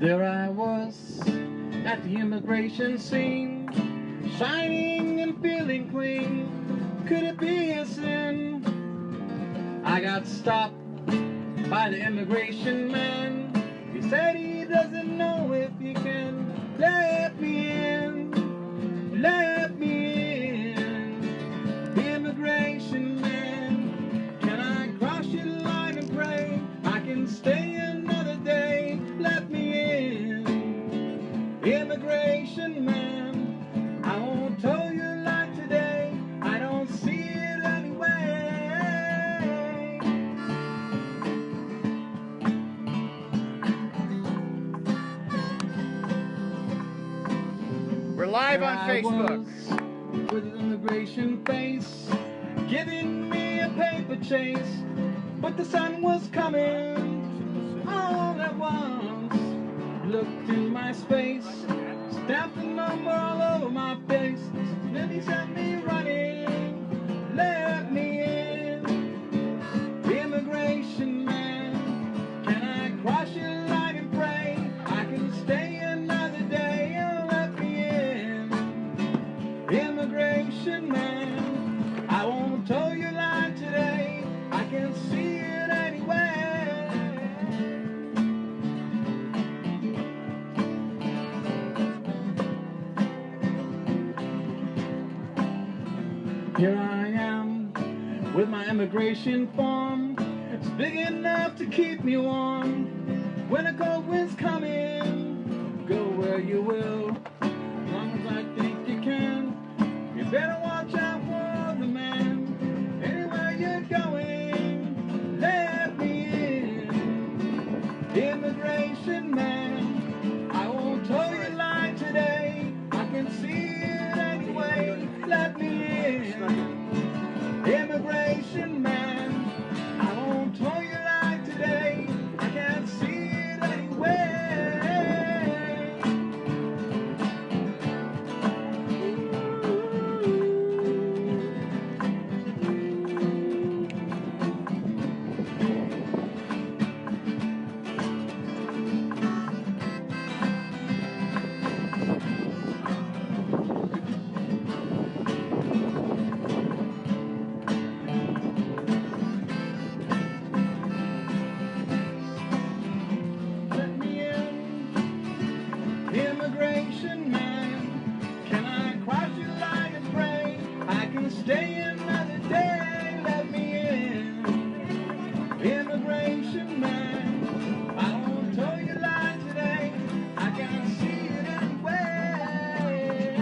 There I was at the immigration scene, shining and feeling clean. Could it be a sin? I got stopped by the immigration man. He said he doesn't know if you can let me in, let me in. The immigration man, can I cross your line and pray I can stay another day? Let me in. Immigration man, I won't tell you a lie today. I don't see it anyway. We're live on Facebook. With an immigration face, giving me a paper chase, but the sun was coming all at once. Looked in my space, stamped the number all over my face. Then he sent me running, let me in. The immigration man, can I cross your line and pray I can stay another day? Oh, let me in. Immigration man, I won't tell you a lie today. I can see it anyway. Here I am with my immigration form. It's big enough to keep me warm. When a cold wind's coming, go where you will. As long as I think you can, you better watch out for the man. Anywhere you're going, let me in. Immigration man, I won't tell you a lie today. I can see it anyway. Let me in. Immigration man, I won't tell you a lie today. I can't see it anyway. Immigration man, can I cross your line and pray I can stay another day? Let me in. Immigration man, I won't tell you a lie today. I can't see it anyway.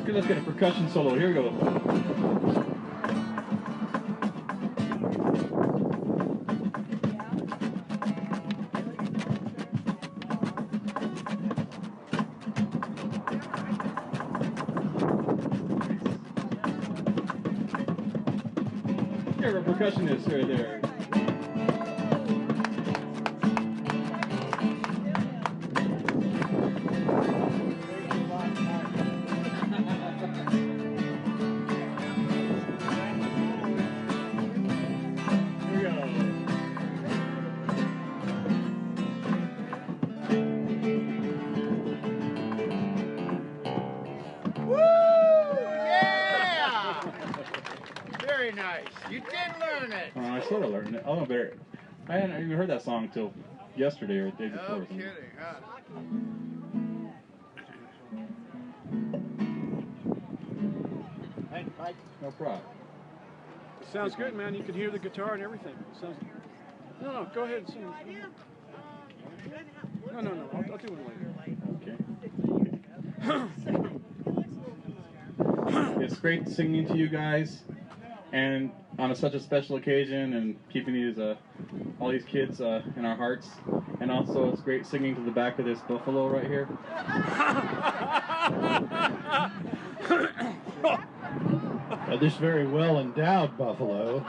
Okay, let's get a percussion solo. Here we go. Here, a percussionist right there. Very nice. You did learn it. I sort of learned it. Oh, but I hadn't even heard that song until yesterday or the day before. No kidding, huh? Hey, Mike. No problem. Sounds good, man. You can hear the guitar and everything. Sounds. No, go ahead and sing. No. I'll do it later. Okay. It's great singing to you guys, and on such a special occasion, and keeping these all these kids in our hearts. And also, it's great singing to the back of this buffalo right here. This very well-endowed buffalo.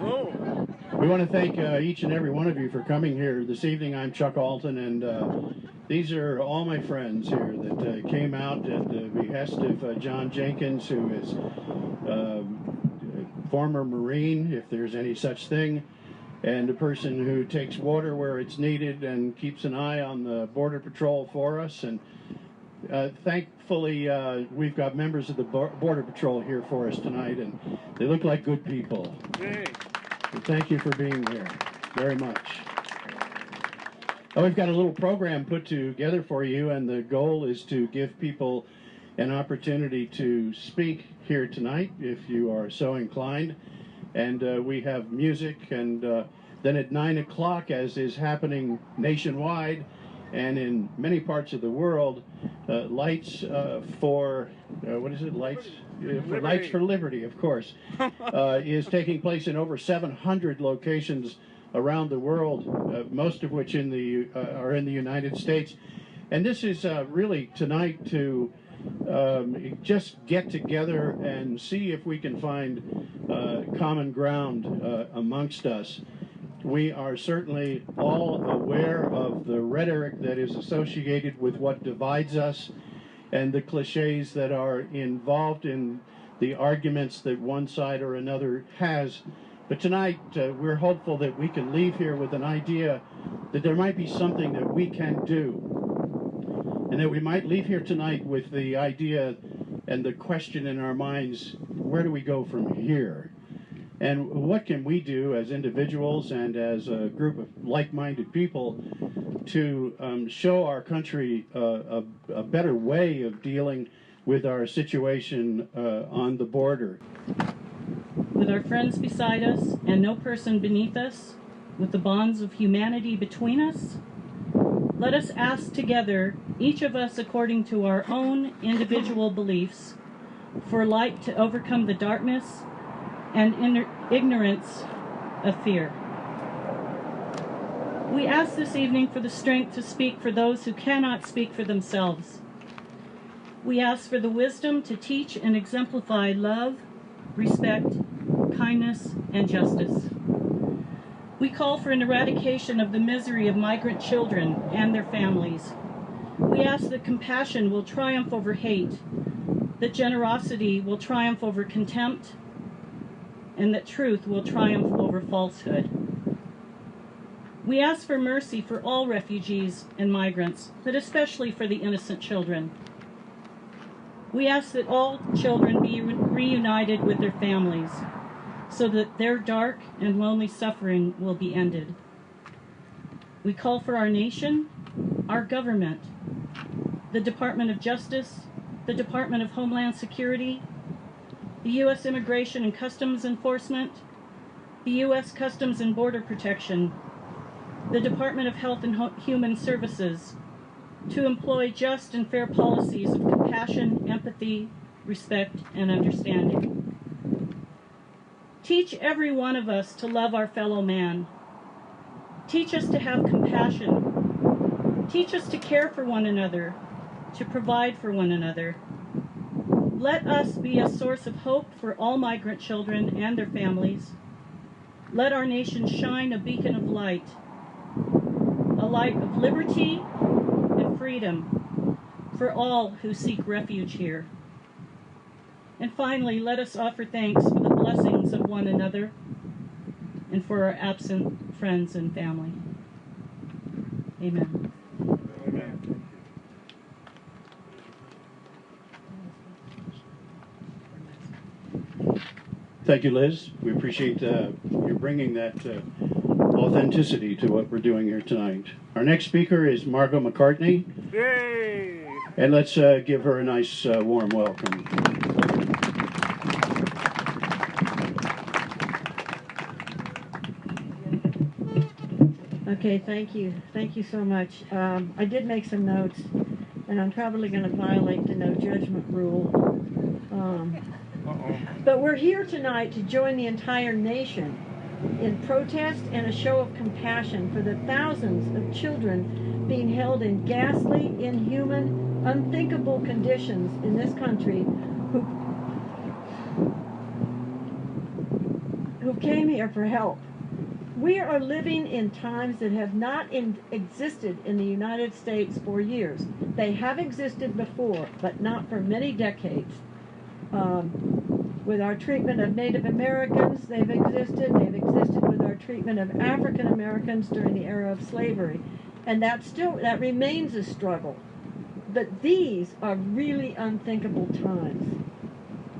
Oh. We want to thank each and every one of you for coming here this evening. I'm Chuck Alton, and these are all my friends here that came out at the behest of John Jenkins, who is former Marine, if there's any such thing, and a person who takes water where it's needed and keeps an eye on the Border Patrol for us. And thankfully, we've got members of the Border Patrol here for us tonight, and they look like good people. Hey. So thank you for being here very much. We've got a little program put together for you, and the goal is to give people an opportunity to speak here tonight, if you are so inclined. And we have music, and then at 9 o'clock, as is happening nationwide and in many parts of the world, lights for, what is it, lights? For Lights for Liberty, of course, is taking place in over 700 locations around the world, most of which are in the United States. And this is really tonight to just get together and see if we can find common ground amongst us. We are certainly all aware of the rhetoric that is associated with what divides us and the cliches that are involved in the arguments that one side or another has. But tonight, we're hopeful that we can leave here with an idea that there might be something that we can do, and that we might leave here tonight with the idea and the question in our minds, where do we go from here? And what can we do as individuals and as a group of like-minded people to show our country a better way of dealing with our situation on the border? With our friends beside us and no person beneath us, with the bonds of humanity between us, let us ask together, each of us according to our own individual beliefs, for light to overcome the darkness and ignorance of fear. We ask this evening for the strength to speak for those who cannot speak for themselves. We ask for the wisdom to teach and exemplify love, respect, kindness, and justice. We call for an eradication of the misery of migrant children and their families. We ask that compassion will triumph over hate, that generosity will triumph over contempt, and that truth will triumph over falsehood. We ask for mercy for all refugees and migrants, but especially for the innocent children. We ask that all children be reunited with their families, so that their dark and lonely suffering will be ended. We call for our nation, our government, the Department of Justice, the Department of Homeland Security, the U.S. Immigration and Customs Enforcement, the U.S. Customs and Border Protection, the Department of Health and Human Services, to employ just and fair policies of compassion, empathy, respect, and understanding. Teach every one of us to love our fellow man. Teach us to have compassion. Teach us to care for one another, to provide for one another. Let us be a source of hope for all migrant children and their families. Let our nation shine a beacon of light, a light of liberty and freedom for all who seek refuge here. And finally, let us offer thanks for the blessings of one another and for our absent friends and family. Amen. Amen. Thank you, Liz. We appreciate you bringing that authenticity to what we're doing here tonight. Our next speaker is Margot McCartney. Yay! And let's give her a nice warm welcome. Okay, thank you. Thank you so much. I did make some notes, and I'm probably going to violate the no judgment rule. But we're here tonight to join the entire nation in protest and a show of compassion for the thousands of children being held in ghastly, inhuman, unthinkable conditions in this country who came here for help. We are living in times that have not existed in the United States for years. They have existed before, but not for many decades. With our treatment of Native Americans, they've existed. They've existed with our treatment of African Americans during the era of slavery. And that remains a struggle. But these are really unthinkable times.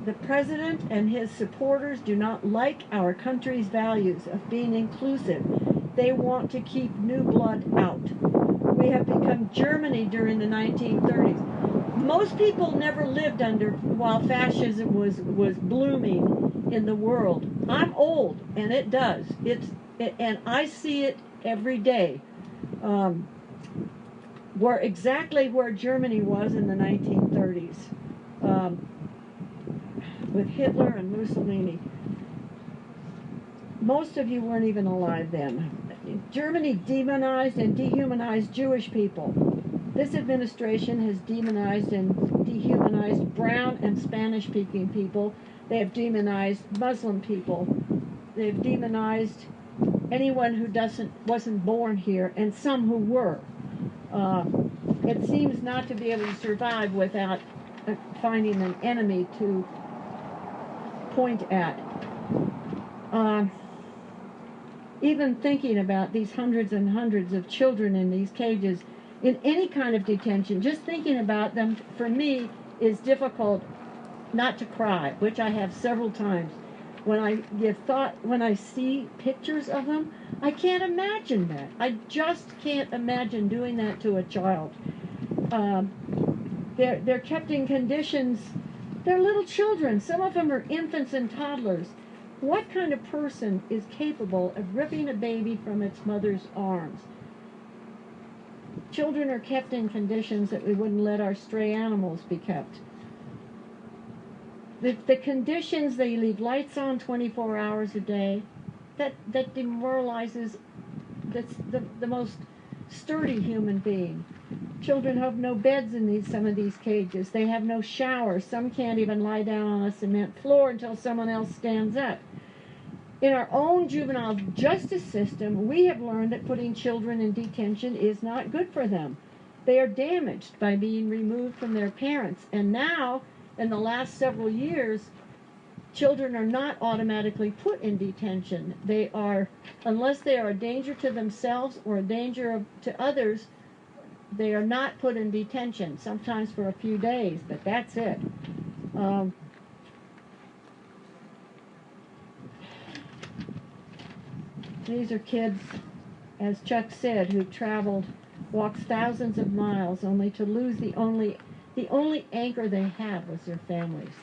The president and his supporters do not like our country's values of being inclusive. They want to keep new blood out. We have become Germany during the 1930s. Most people never lived while fascism was blooming in the world. I'm old, and it does. And I see it every day. Exactly where Germany was in the 1930s. With Hitler and Mussolini. Most of you weren't even alive then. Germany demonized and dehumanized Jewish people. This administration has demonized and dehumanized brown and Spanish-speaking people. They have demonized Muslim people. They've demonized anyone who wasn't born here, and some who were. It seems not to be able to survive without finding an enemy to point at. Even thinking about these hundreds and hundreds of children in these cages, in any kind of detention, just thinking about them, for me, is difficult not to cry, which I have several times. When I see pictures of them, I can't imagine that. I just can't imagine doing that to a child. They're kept in conditions. They're little children. Some of them are infants and toddlers. What kind of person is capable of ripping a baby from its mother's arms? Children are kept in conditions that we wouldn't let our stray animals be kept. The conditions, they leave lights on 24 hours a day, that demoralizes the most sturdy human being. Children have no beds in some of these cages. They have no showers. Some can't even lie down on a cement floor until someone else stands up. In our own juvenile justice system, we have learned that putting children in detention is not good for them. They are damaged by being removed from their parents. And now, in the last several years, children are not automatically put in detention. They are, unless they are a danger to themselves or a danger to others, they are not put in detention, sometimes for a few days, but that's it. These are kids, as Chuck said, who walked thousands of miles only to lose the only anchor they had was their families.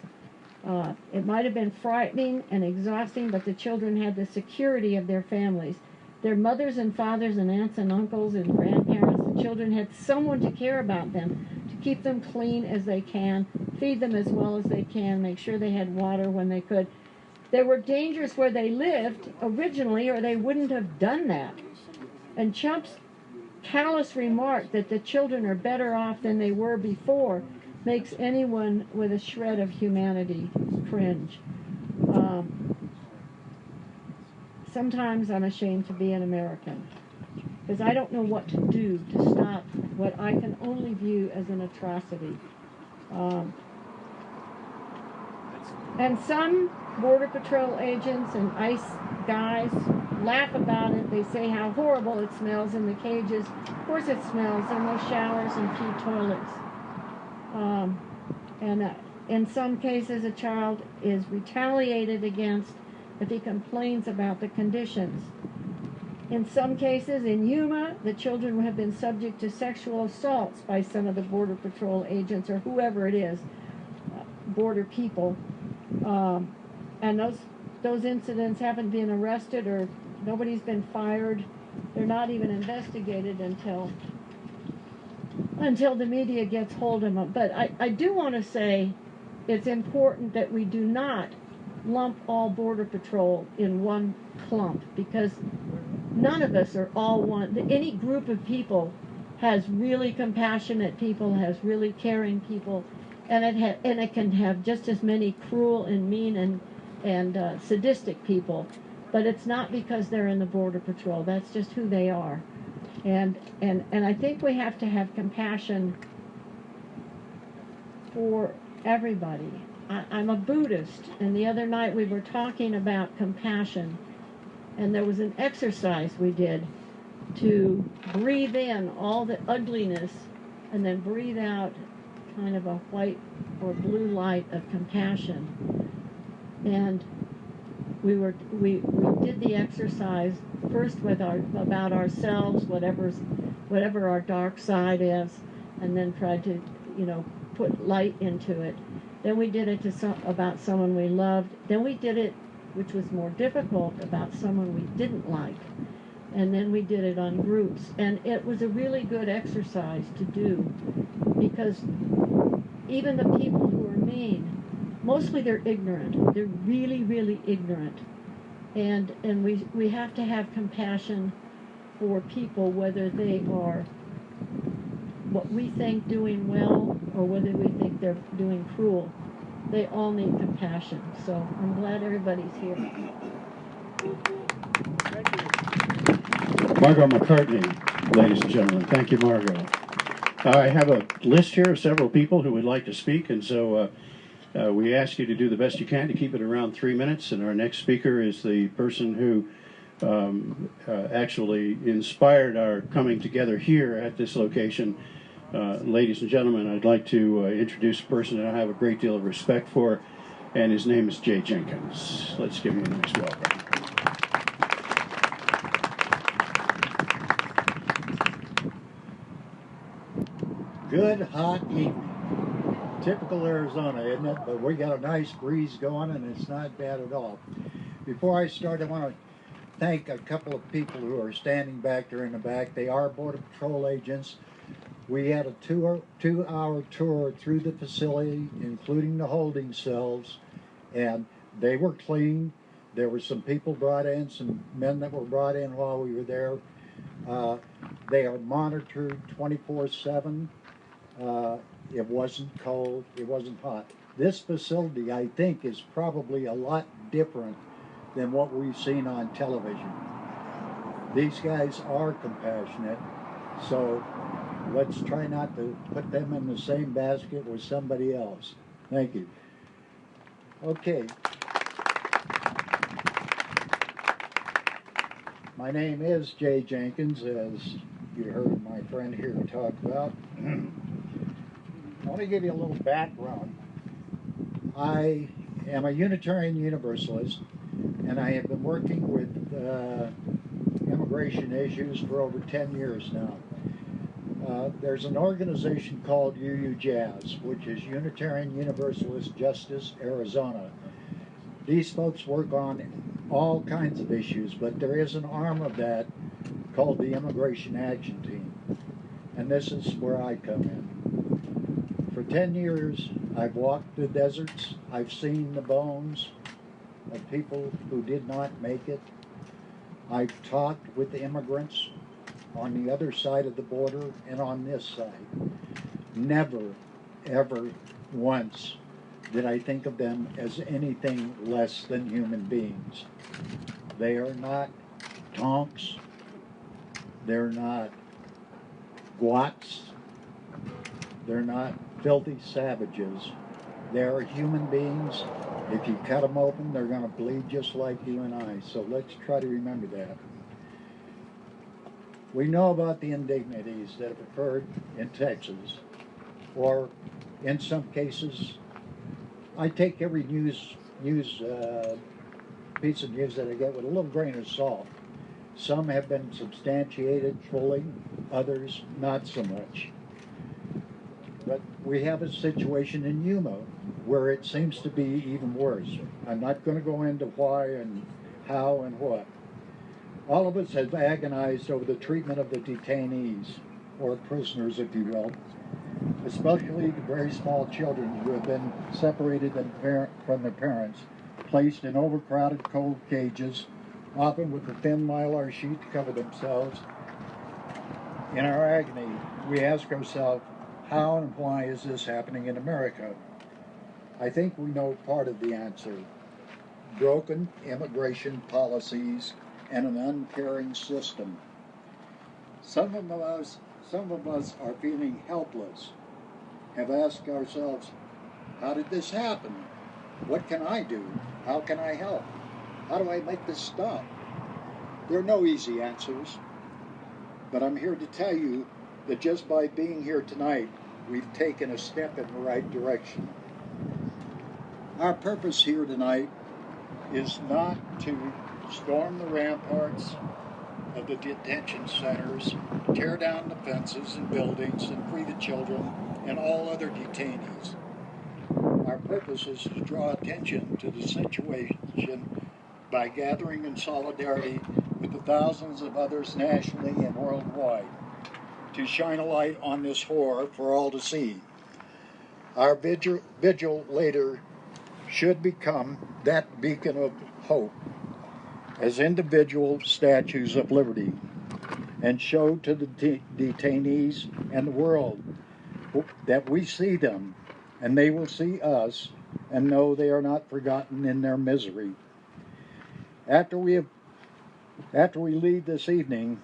It might have been frightening and exhausting, but the children had the security of their families. Their mothers and fathers and aunts and uncles and grandparents, the children had someone to care about them, to keep them clean as they can, feed them as well as they can, make sure they had water when they could. There were dangers where they lived originally, or they wouldn't have done that. And Chump's callous remark that the children are better off than they were before makes anyone with a shred of humanity cringe. Sometimes I'm ashamed to be an American because I don't know what to do to stop what I can only view as an atrocity. And some Border Patrol agents and ICE guys laugh about it. They say how horrible it smells in the cages. Of course it smells. There are no showers and few toilets. In some cases, a child is retaliated against if he complains about the conditions. In some cases, in Yuma, the children have been subject to sexual assaults by some of the Border Patrol agents or whoever it is, border people. And those incidents haven't been arrested or nobody's been fired. They're not even investigated until the media gets hold of them. But I do want to say it's important that we do not lump all Border Patrol in one clump, because none of us are all one. Any group of people has really compassionate people, has really caring people, and it can have just as many cruel and mean and sadistic people. But it's not because they're in the Border Patrol. That's just who they are. And I think we have to have compassion for everybody. I'm a Buddhist, and the other night we were talking about compassion, and there was an exercise we did to breathe in all the ugliness and then breathe out kind of a white or blue light of compassion. And we did the exercise first with about ourselves, whatever our dark side is, and then tried to, put light into it. Then we did it about someone we loved. Then we did it, which was more difficult, about someone we didn't like. And then we did it on groups. And it was a really good exercise to do, because even the people who are mean, mostly they're ignorant. They're really, really ignorant. And we have to have compassion for people, whether they are what we think doing well or whether we think they're doing cruel. They all need compassion. So I'm glad everybody's here. Margot McCartney, ladies and gentlemen. Thank you, Margot. I have a list here of several people who would like to speak, and so we ask you to do the best you can to keep it around 3 minutes. And our next speaker is the person who actually inspired our coming together here at this location. Ladies and gentlemen, I'd like to introduce a person that I have a great deal of respect for, and his name is Jay Jenkins. Let's give him a nice welcome. Good hot evening. Typical Arizona, isn't it? But we got a nice breeze going, and it's not bad at all. Before I start, I want to thank a couple of people who are standing back there in the back. They are Border Patrol agents. We had a two-hour tour through the facility, including the holding cells, and they were clean. There were some people brought in, some men that were brought in while we were there. They are monitored 24/7. It wasn't cold, it wasn't hot. This facility, I think, is probably a lot different than what we've seen on television. These guys are compassionate, so let's try not to put them in the same basket with somebody else. Thank you. Okay. My name is Jay Jenkins, as you heard my friend here talk about. I want to give you a little background. I am a Unitarian Universalist, and I have been working with immigration issues for over 10 years now. There's an organization called UUJAZ, which is Unitarian Universalist Justice Arizona. These folks work on all kinds of issues, but there is an arm of that called the Immigration Action Team, and this is where I come in. For 10 years, I've walked the deserts. I've seen the bones of people who did not make it. I've talked with the immigrants on the other side of the border and on this side. Never, ever once did I think of them as anything less than human beings. They are not tonks. They're not guats. They're not filthy savages. They are human beings. If you cut them open, they're going to bleed just like you and I. So let's try to remember that. We know about the indignities that have occurred in Texas, or in some cases, I take every piece of news that I get with a little grain of salt. Some have been substantiated fully, others not so much. But we have a situation in Yuma where it seems to be even worse. I'm not going to go into why and how and what. All of us have agonized over the treatment of the detainees, or prisoners, if you will, especially the very small children who have been separated from their parents, placed in overcrowded cold cages, often with a thin mylar sheet to cover themselves. In our agony, we ask ourselves, how and why is this happening in America? I think we know part of the answer. Broken immigration policies and an uncaring system. Some of us are feeling helpless, have asked ourselves, how did this happen? What can I do? How can I help? How do I make this stop? There are no easy answers, but I'm here to tell you that just by being here tonight, we've taken a step in the right direction. Our purpose here tonight is not to storm the ramparts of the detention centers, tear down the fences and buildings, and free the children and all other detainees. Our purpose is to draw attention to the situation by gathering in solidarity with the thousands of others nationally and worldwide to shine a light on this horror for all to see. Our vigil later should become that beacon of hope as individual statues of liberty and show to the detainees and the world that we see them and they will see us and know they are not forgotten in their misery. After we leave this evening,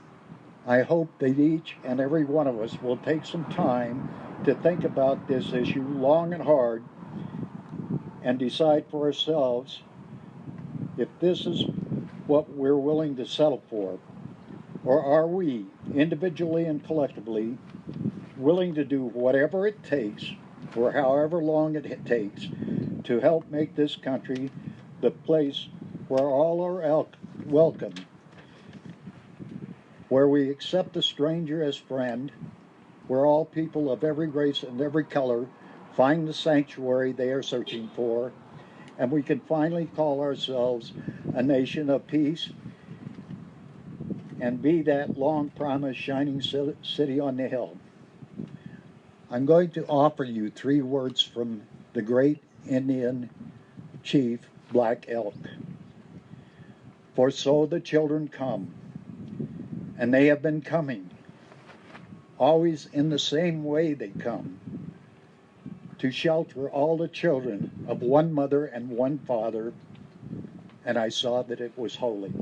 I hope that each and every one of us will take some time to think about this issue long and hard and decide for ourselves if this is what we're willing to settle for, or are we, individually and collectively, willing to do whatever it takes, or however long it takes, to help make this country the place where all are welcome, where we accept the stranger as friend, where all people of every race and every color find the sanctuary they are searching for, and we can finally call ourselves a nation of peace and be that long-promised shining city on the hill. I'm going to offer you 3 words from the great Indian chief, Black Elk. For so the children come, and they have been coming, always in the same way they come, to shelter all the children of one mother and one father, and I saw that it was holy.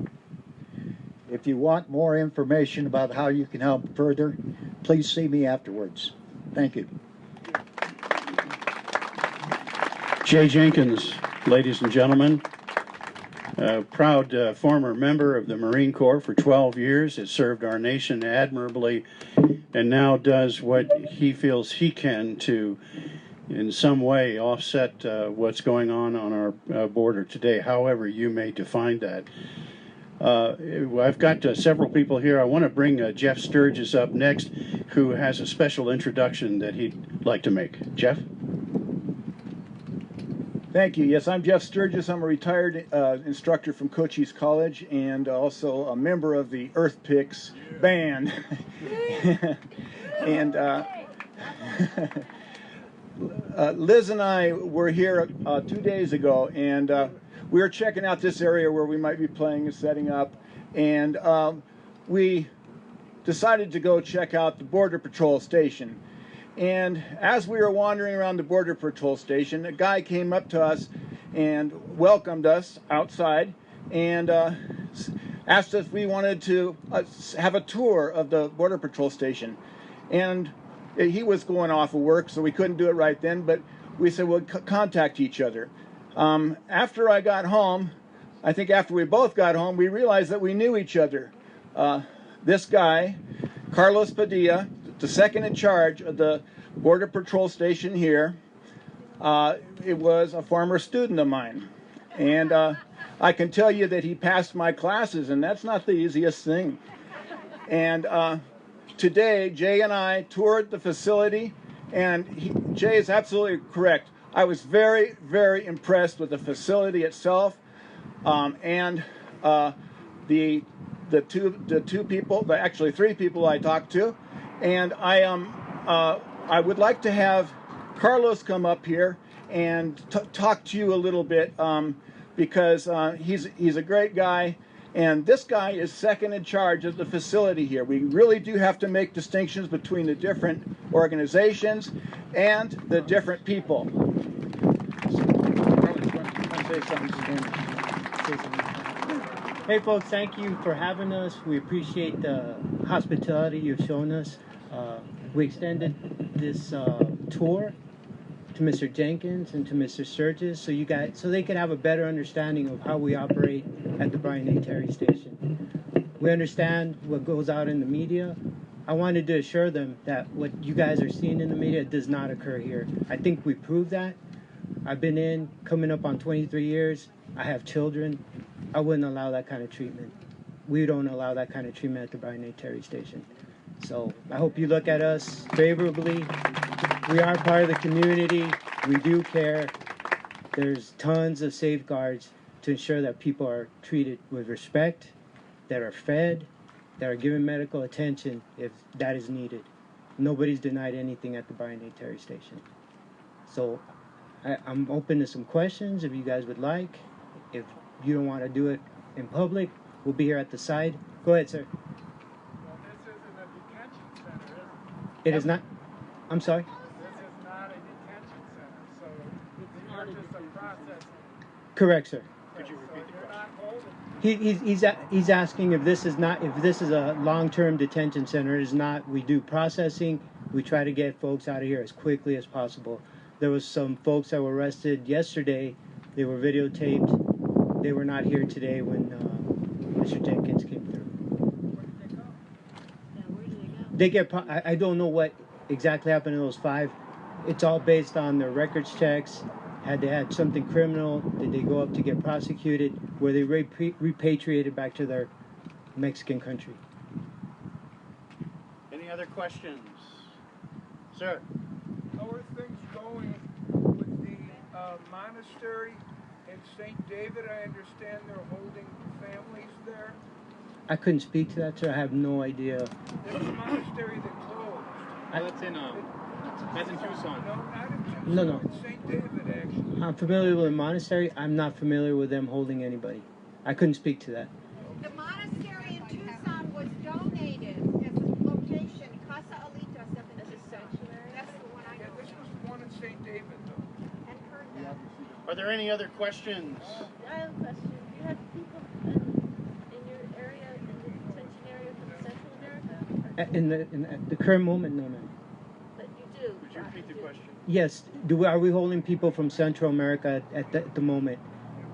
If you want more information about how you can help further, please see me afterwards. Thank you. Jay Jenkins, ladies and gentlemen, a proud former member of the Marine Corps for 12 years, has served our nation admirably, and now does what he feels he can to, in some way, offset what's going on our border today, however you may define that. I've got several people here. I want to bring Jeff Sturgis up next, who has a special introduction that he'd like to make. Jeff? Thank you. Yes, I'm Jeff Sturgis. I'm a retired instructor from Cochise College and also a member of the Earth Picks band. And Liz and I were here 2 days ago, and we were checking out this area where we might be playing and setting up, and we decided to go check out the Border Patrol station. And as we were wandering around the Border Patrol station, a guy came up to us and welcomed us outside and asked us if we wanted to have a tour of the Border Patrol station. And he was going off of work, so we couldn't do it right then, but we said we'll contact each other. After I got home, I think after we both got home, we realized that we knew each other. This guy, Carlos Padilla, the second in charge of the Border Patrol station here, it was a former student of mine. And I can tell you that he passed my classes, and that's not the easiest thing. And today, Jay and I toured the facility, and Jay is absolutely correct. I was very, very impressed with the facility itself, and the two people, actually 3 people I talked to, and I would like to have Carlos come up here and talk to you a little bit because he's a great guy. And this guy is second in charge of the facility here. We really do have to make distinctions between the different organizations and the different people. Hey folks, thank you for having us. We appreciate the hospitality you've shown us. We extended this tour to Mr. Jenkins and to Mr. Sturgis, so they could have a better understanding of how we operate at the Brian A. Terry station. We understand what goes out in the media. I wanted to assure them that what you guys are seeing in the media does not occur here. I think we proved that. I've been coming up on 23 years. I have children. I wouldn't allow that kind of treatment. We don't allow that kind of treatment at the Brian A. Terry station. So I hope you look at us favorably. We are part of the community. We do care. There's tons of safeguards to ensure that people are treated with respect, that are fed, that are given medical attention if that is needed. Nobody's denied anything at the Brian A. Terry station. So I'm open to some questions if you guys would like. If you don't want to do it in public, we'll be here at the side. Go ahead, sir. Well, this isn't a detention center, is It is not. I'm sorry? it? This is not a detention center, so it's not just a process. Correct, sir. Could you repeat the question? He's asking if this is a long-term detention center. It is not. We do processing. We try to get folks out of here as quickly as possible. There was some folks that were arrested yesterday. They were videotaped. They were not here today when Mr. Jenkins came through. Where did they go? Yeah, where do they go? They get. I don't know what exactly happened to those 5. It's all based on their records checks. Had they had something criminal? Did they go up to get prosecuted? Were they repatriated back to their Mexican country? Any other questions? Sir? How are things going with the monastery in St. David? I understand they're holding families there. I couldn't speak to that, sir. I have no idea. There's a monastery that closed. That's in Tucson. No, not in Tucson. No. In St. David, actually. I'm familiar with the monastery. I'm not familiar with them holding anybody. I couldn't speak to that. The monastery in Tucson was donated as a location, Casa Alita, as a sanctuary. That's the one I Yeah, know. this was the one in St. David, though. And heard that. Are there any other questions? I have a question. Do you have people in your area, in the detention area from Central America? In the current moment, no, ma'am. But you do. Would you repeat the question? Yes. Are we holding people from Central America at the moment?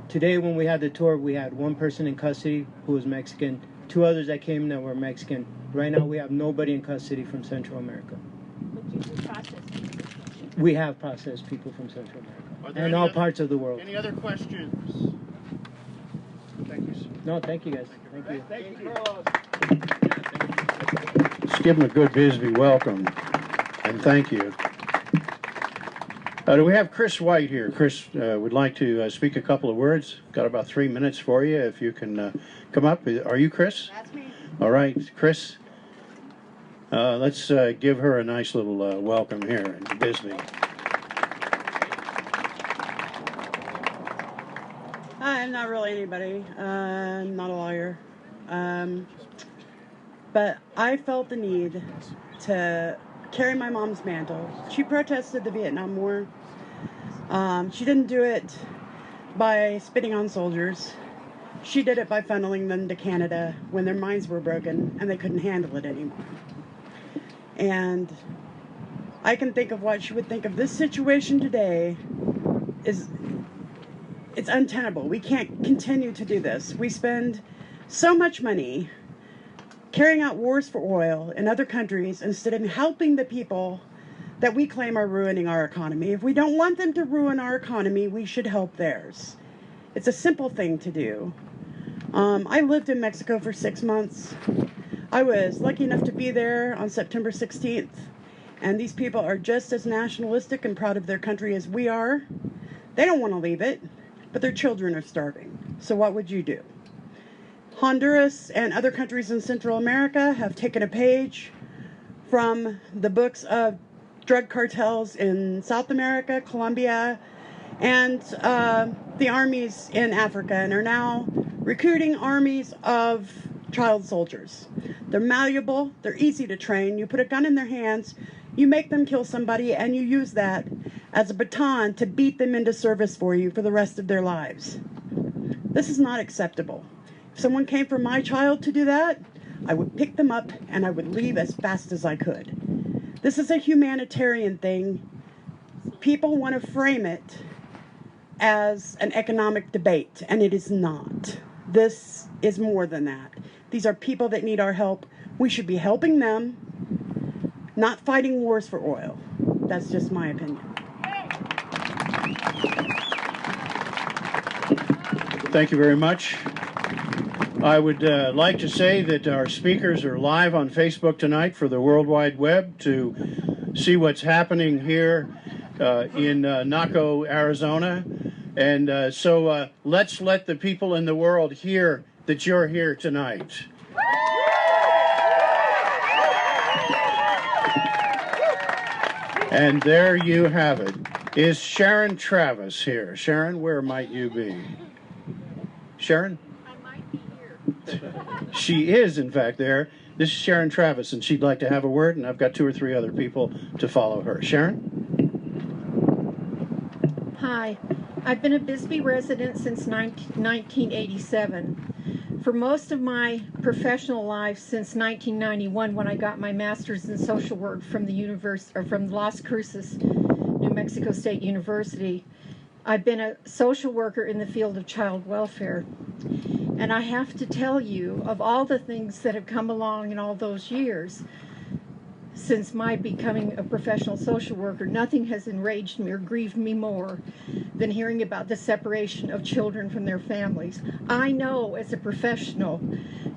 Today, when we had the tour, we had 1 person in custody who was Mexican, 2 others that came that were Mexican. Right now, we have nobody in custody from Central America. But you do process people. We have processed people from Central America Are there and any all oth- parts of the world. Any other questions? Thank you, sir. No, thank you guys. Thank you. Thank you. Let's give them a good Bisbee welcome, and thank you. Do we have Chris White here? Chris would like to speak a couple of words. Got about 3 minutes for you. If you can come up. Are you Chris? That's me. All right, Chris. Let's give her a nice little welcome here in Bisbee. I'm not really anybody. I'm not a lawyer. But I felt the need to carry my mom's mantle. She protested the Vietnam War. She didn't do it by spitting on soldiers. She did it by funneling them to Canada when their minds were broken and they couldn't handle it anymore. And I can think of what she would think of this situation today it's untenable. We can't continue to do this. We spend so much money carrying out wars for oil in other countries instead of helping the people that we claim are ruining our economy. If we don't want them to ruin our economy, we should help theirs. It's a simple thing to do. I lived in Mexico for 6 months. I was lucky enough to be there on September 16th, and these people are just as nationalistic and proud of their country as we are. They don't want to leave it, but their children are starving. So what would you do? Honduras and other countries in Central America have taken a page from the books of drug cartels in South America, Colombia, and the armies in Africa, and are now recruiting armies of child soldiers. They're malleable, they're easy to train. You put a gun in their hands, you make them kill somebody, and you use that as a baton to beat them into service for you for the rest of their lives. This is not acceptable. If someone came for my child to do that, I would pick them up and I would leave as fast as I could. This is a humanitarian thing. people want to frame it as an economic debate, and it is not. This is more than that. These are people that need our help. We should be helping them, not fighting wars for oil. That's just my opinion. Thank you very much. I would like to say that our speakers are live on Facebook tonight for the World Wide Web to see what's happening here in Naco, Arizona. And so let's let the people in the world hear that you're here tonight. And there you have it. Is Sharon Travis here? Sharon, where might you be? Sharon? I might be here. She is, in fact, there. This is Sharon Travis, and she'd like to have a word, and I've got 2 or 3 other people to follow her. Sharon? Hi. I've been a Bisbee resident since 1987. For most of my professional life since 1991, when I got my master's in social work from from Las Cruces, New Mexico State University, I've been a social worker in the field of child welfare. And I have to tell you, of all the things that have come along in all those years, since my becoming a professional social worker, nothing has enraged me or grieved me more than hearing about the separation of children from their families. I know as a professional,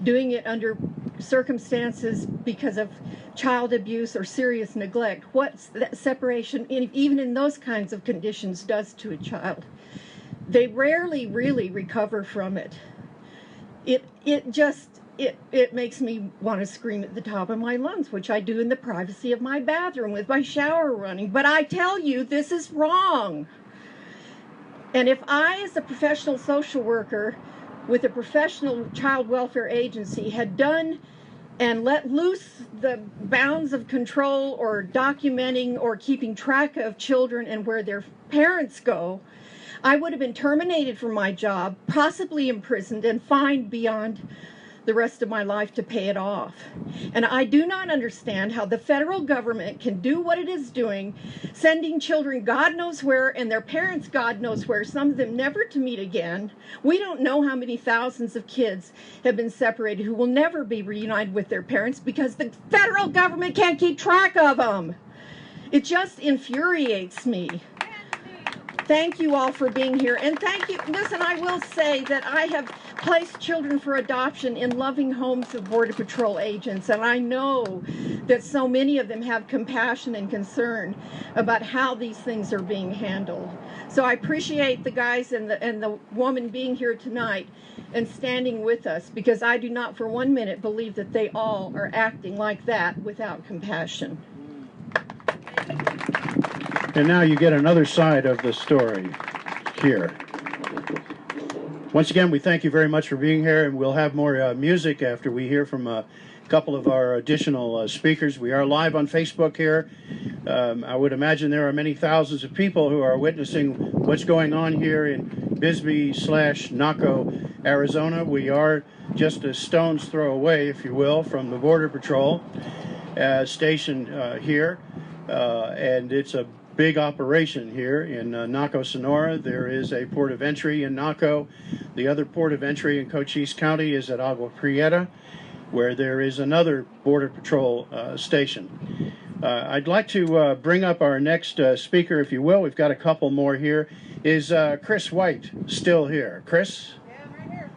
doing it under circumstances because of child abuse or serious neglect, what that separation, even in those kinds of conditions, does to a child. They rarely really recover from it. It makes me want to scream at the top of my lungs, which I do in the privacy of my bathroom with my shower running. But I tell you, this is wrong. And if I, as a professional social worker with a professional child welfare agency, had done and let loose the bounds of control or documenting or keeping track of children and where their parents go, I would have been terminated from my job, possibly imprisoned and fined beyond the rest of my life to pay it off. And I do not understand how the federal government can do what it is doing, sending children God knows where and their parents God knows where, some of them never to meet again. We don't know how many thousands of kids have been separated who will never be reunited with their parents because the federal government can't keep track of them. It just infuriates me. Thank you all for being here. And thank you. Listen, I will say that I have placed children for adoption in loving homes of Border Patrol agents. And I know that so many of them have compassion and concern about how these things are being handled. So I appreciate the guys and the woman being here tonight and standing with us, because I do not for 1 minute believe that they all are acting like that without compassion. And now you get another side of the story here. Once again, we thank you very much for being here, and we'll have more music after we hear from a couple of our additional speakers. We are live on Facebook here. I would imagine there are many thousands of people who are witnessing what's going on here in Bisbee/Naco, Arizona. We are just a stone's throw away, if you will, from the Border Patrol station here, and it's a big operation here in Naco, Sonora. There is a port of entry in Naco. The other port of entry in Cochise County is at Agua Prieta, where there is another Border Patrol station. I'd like to bring up our next speaker, if you will. We've got a couple more here. Is Chris White still here? Chris? Yeah, I'm right here.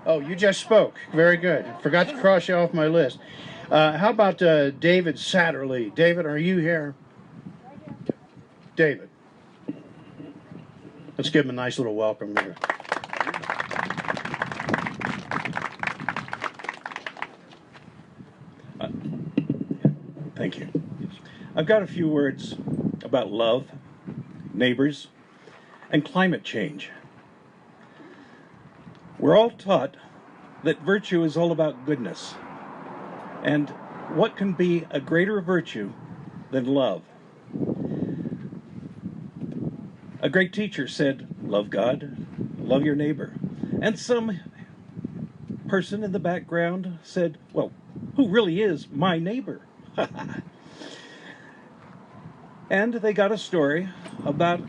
Oh, you just spoke. Very good. Forgot to cross you off my list. How about David Satterley? David, are you here? David. Let's give him a nice little welcome there. Thank you. I've got a few words about love, neighbors, and climate change. We're all taught that virtue is all about goodness. And what can be a greater virtue than love? A great teacher said, love God, love your neighbor. And some person in the background said, well, who really is my neighbor? And they got a story about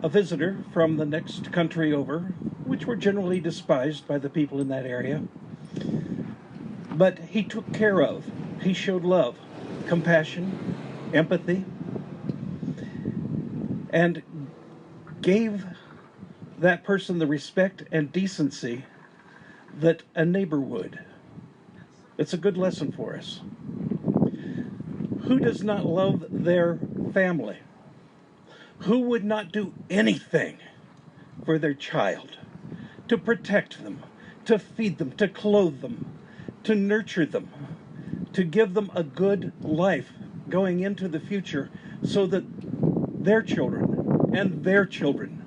a visitor from the next country over, which were generally despised by the people in that area. But he took care of, he showed love, compassion, empathy, and gave that person the respect and decency that a neighbor would. It's a good lesson for us. Who does not love their family? Who would not do anything for their child, to protect them, to feed them, to clothe them, to nurture them, to give them a good life going into the future so that their children and their children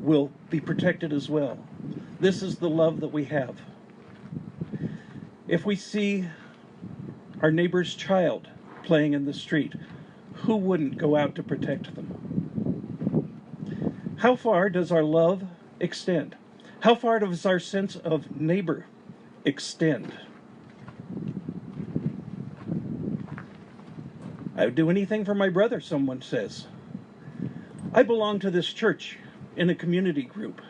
will be protected as well? This is the love that we have. If we see our neighbor's child playing in the street, who wouldn't go out to protect them? How far does our love extend? How far does our sense of neighbor extend? I would do anything for my brother, someone says. I belong to this church in a community group.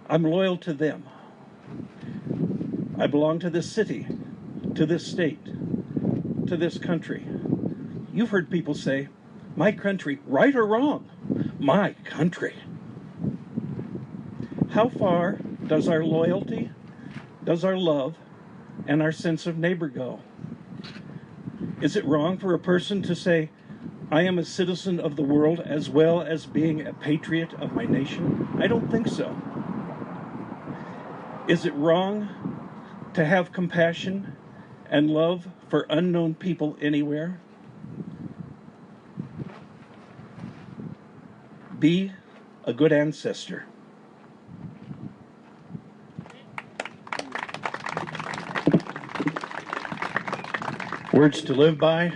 I'm loyal to them. I belong to this city, to this state, to this country. You've heard people say, my country, right or wrong, my country. How far does our loyalty, does our love, and our sense of neighbor go? Is it wrong for a person to say, I am a citizen of the world as well as being a patriot of my nation? I don't think so. Is it wrong to have compassion and love for unknown people anywhere? Be a good ancestor. Words to live by.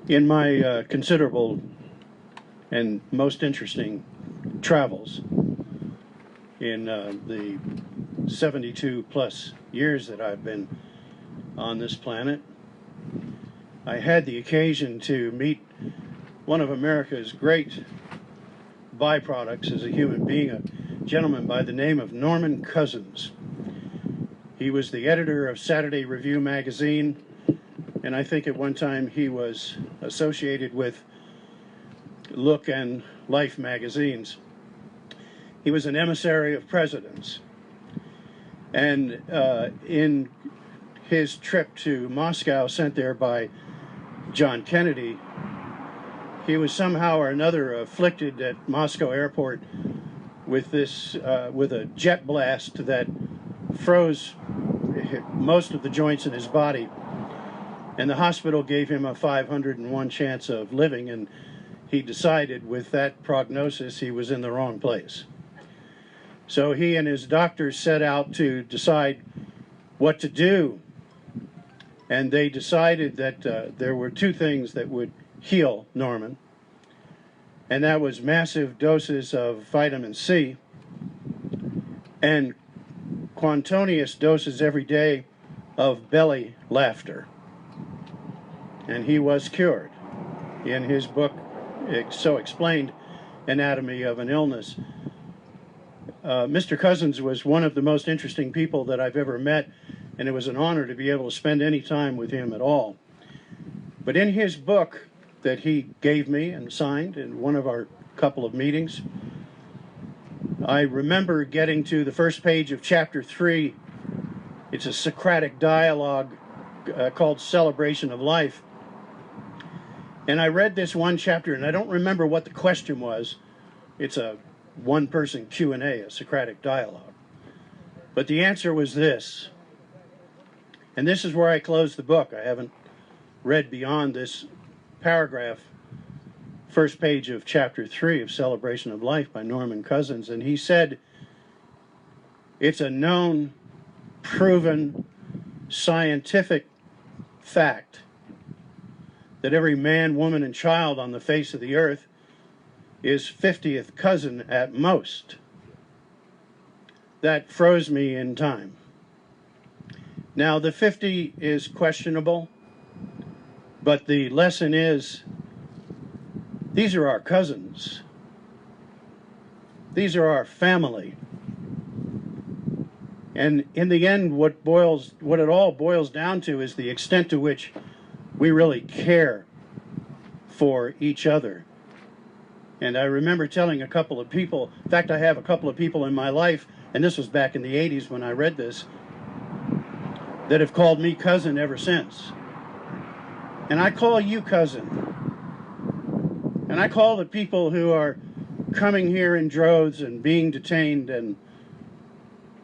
In my considerable and most interesting travels in the 72 plus years that I've been on this planet, I had the occasion to meet one of America's great byproducts as a human being, a gentleman by the name of Norman Cousins. He was the editor of Saturday Review magazine, and I think at one time he was associated with Look and Life magazines. He was an emissary of presidents. And in his trip to Moscow, sent there by John Kennedy, he was somehow or another afflicted at Moscow airport with with a jet blast that froze most of the joints in his body. And the hospital gave him a 501 chance of living, and he decided with that prognosis he was in the wrong place. So he and his doctors set out to decide what to do. And they decided that there were two things that would heal Norman. And that was massive doses of vitamin C and quantonious doses every day of belly laughter. And he was cured. In his book, So Explained, Anatomy of an Illness, Mr. Cousins was one of the most interesting people that I've ever met, and it was an honor to be able to spend any time with him at all. But in his book that he gave me and signed in one of our couple of meetings, I remember getting to the first page of chapter 3. It's a Socratic dialogue called Celebration of Life. And I read this one chapter, and I don't remember what the question was. It's a one-person Q&A, a Socratic dialogue. But the answer was this. And this is where I closed the book. I haven't read beyond this paragraph, first page of chapter 3 of Celebration of Life by Norman Cousins. And he said, it's a known, proven, scientific fact that every man, woman, and child on the face of the earth is 50th cousin at most. That froze me in time. Now, the 50 is questionable. But the lesson is, these are our cousins. These are our family. And in the end, what it all boils down to is the extent to which we really care for each other. And I remember telling a couple of people, in fact, I have a couple of people in my life, and this was back in the 80s when I read this, that have called me cousin ever since. And I call you cousin. And I call the people who are coming here in droves and being detained, and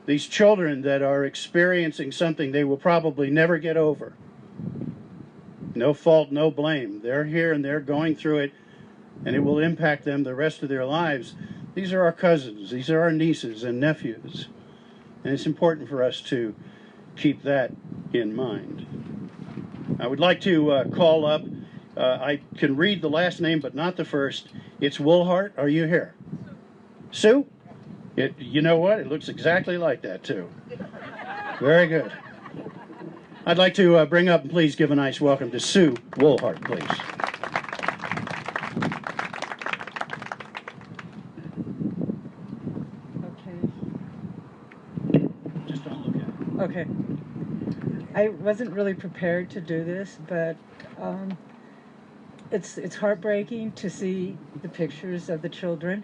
these children that are experiencing something they will probably never get over. No fault, no blame. They're here and they're going through it, and it will impact them the rest of their lives. These are our cousins. These are our nieces and nephews. And it's important for us to keep that in mind. I would like to call up, I can read the last name but not the first. It's Woolhart. Are you here? Sue? You know what? It looks exactly like that, too. Very good. I'd like to bring up and please give a nice welcome to Sue Woolhart, please. Okay. Just don't look at it. Okay. I wasn't really prepared to do this, but it's heartbreaking to see the pictures of the children.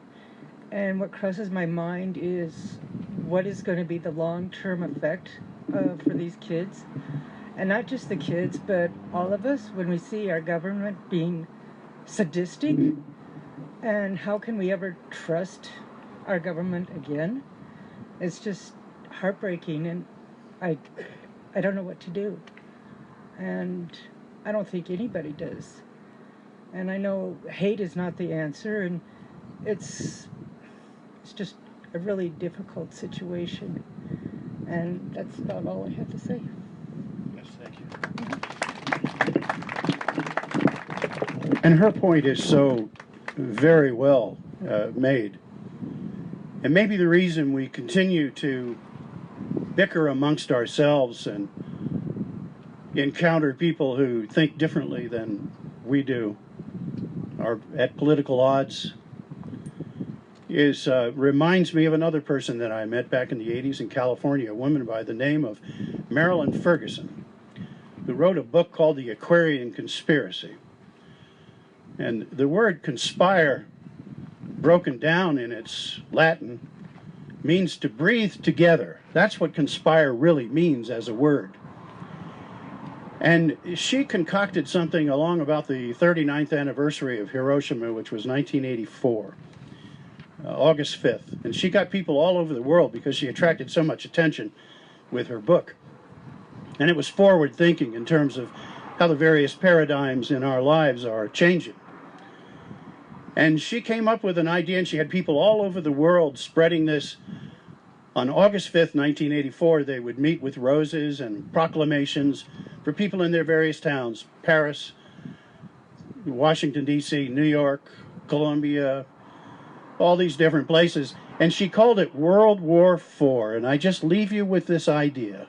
And what crosses my mind is what is going to be the long-term effect for these kids. And not just the kids, but all of us, when we see our government being sadistic. And how can we ever trust our government again? It's just heartbreaking, and I don't know what to do. And I don't think anybody does. And I know hate is not the answer, and it's just a really difficult situation. And that's about all I have to say. Yes, thank you. And her point is so very well made. And maybe the reason we continue to bicker amongst ourselves and encounter people who think differently than we do, are at political odds, is reminds me of another person that I met back in the 80s in California, a woman by the name of Marilyn Ferguson, who wrote a book called The Aquarian Conspiracy. And the word conspire, broken down in its Latin, means to breathe together. That's what conspire really means as a word. And she concocted something along about the 39th anniversary of Hiroshima, which was 1984, August 5th. And she got people all over the world because she attracted so much attention with her book. And it was forward thinking in terms of how the various paradigms in our lives are changing. And she came up with an idea, and she had people all over the world spreading this. On August 5th, 1984, they would meet with roses and proclamations for people in their various towns: Paris, Washington, D.C., New York, Columbia, all these different places. And she called it World War IV. And I just leave you with this idea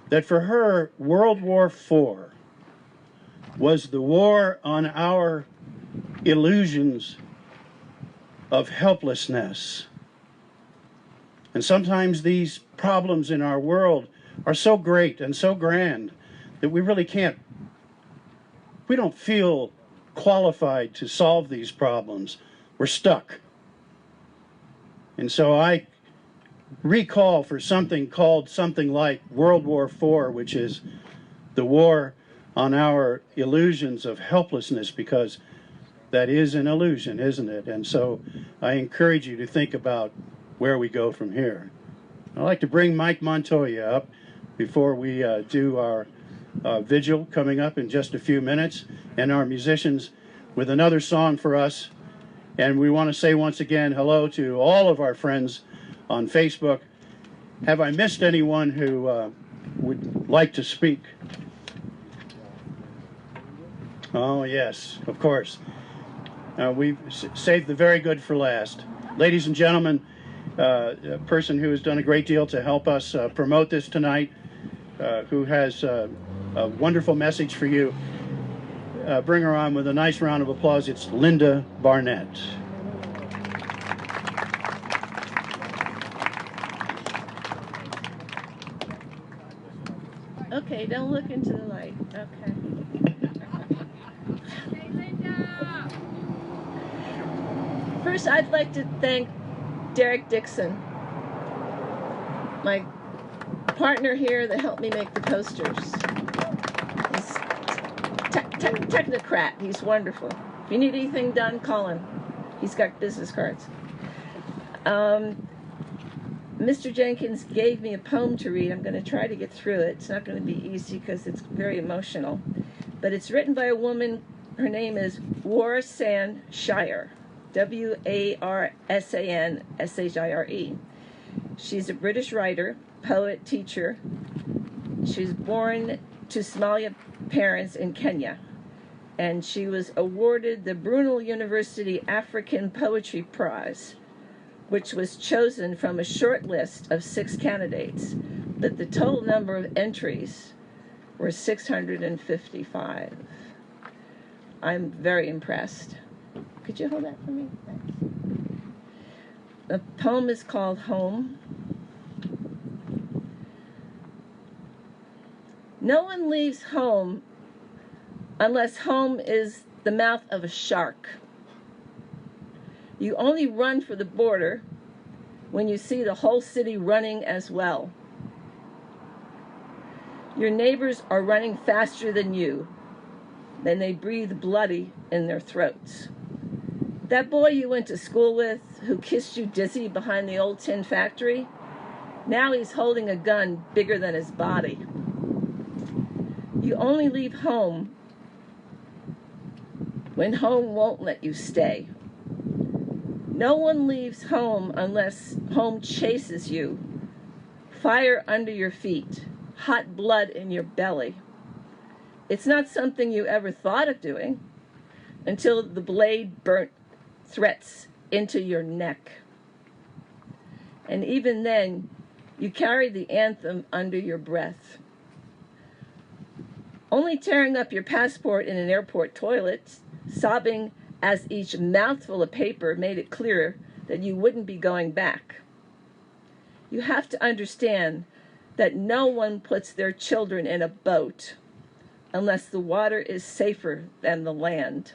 that for her, World War IV was the war on our illusions of helplessness. And sometimes these problems in our world are so great and so grand that we really can't, we don't feel qualified to solve these problems. We're stuck. And so I recall for something called something like World War IV, which is the war on our illusions of helplessness, because that is an illusion, isn't it? And so I encourage you to think about where we go from here. I'd like to bring Mike Montoya up before we do our vigil coming up in just a few minutes, and our musicians with another song for us. And we want to say once again hello to all of our friends on Facebook. Have I missed anyone who would like to speak? Oh, yes, of course. We've saved the very good for last. Ladies and gentlemen, a person who has done a great deal to help us promote this tonight, who has a wonderful message for you, bring her on with a nice round of applause. It's Linda Barnett. Okay, don't look into the light. Okay. First, I'd like to thank Derek Dixon, my partner here that helped me make the posters. He's technocrat. He's wonderful. If you need anything done, call him. He's got business cards. Mr. Jenkins gave me a poem to read. I'm going to try to get through it. It's not going to be easy because it's very emotional. But it's written by a woman. Her name is Warsan Shire. Warsanshire. She's a British writer, poet, teacher. She was born to Somalia parents in Kenya. And she was awarded the Brunel University African Poetry Prize, which was chosen from a short list of 6 candidates, but the total number of entries were 655. I'm very impressed. Could you hold that for me? Thanks. The poem is called Home. No one leaves home unless home is the mouth of a shark. You only run for the border when you see the whole city running as well. Your neighbors are running faster than you. Then they breathe bloody in their throats. That boy you went to school with, who kissed you dizzy behind the old tin factory, now he's holding a gun bigger than his body. You only leave home when home won't let you stay. No one leaves home unless home chases you. Fire under your feet, hot blood in your belly. It's not something you ever thought of doing until the blade burnt threats into your neck. And even then, you carry the anthem under your breath. Only tearing up your passport in an airport toilet, sobbing as each mouthful of paper made it clear that you wouldn't be going back. You have to understand that no one puts their children in a boat unless the water is safer than the land.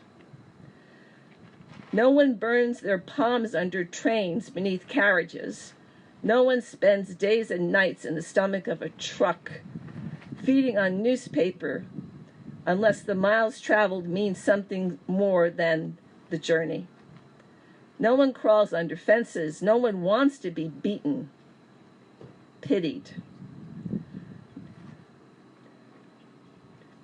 No one burns their palms under trains beneath carriages. No one spends days and nights in the stomach of a truck feeding on newspaper unless the miles traveled means something more than the journey. No one crawls under fences. No one wants to be beaten, pitied.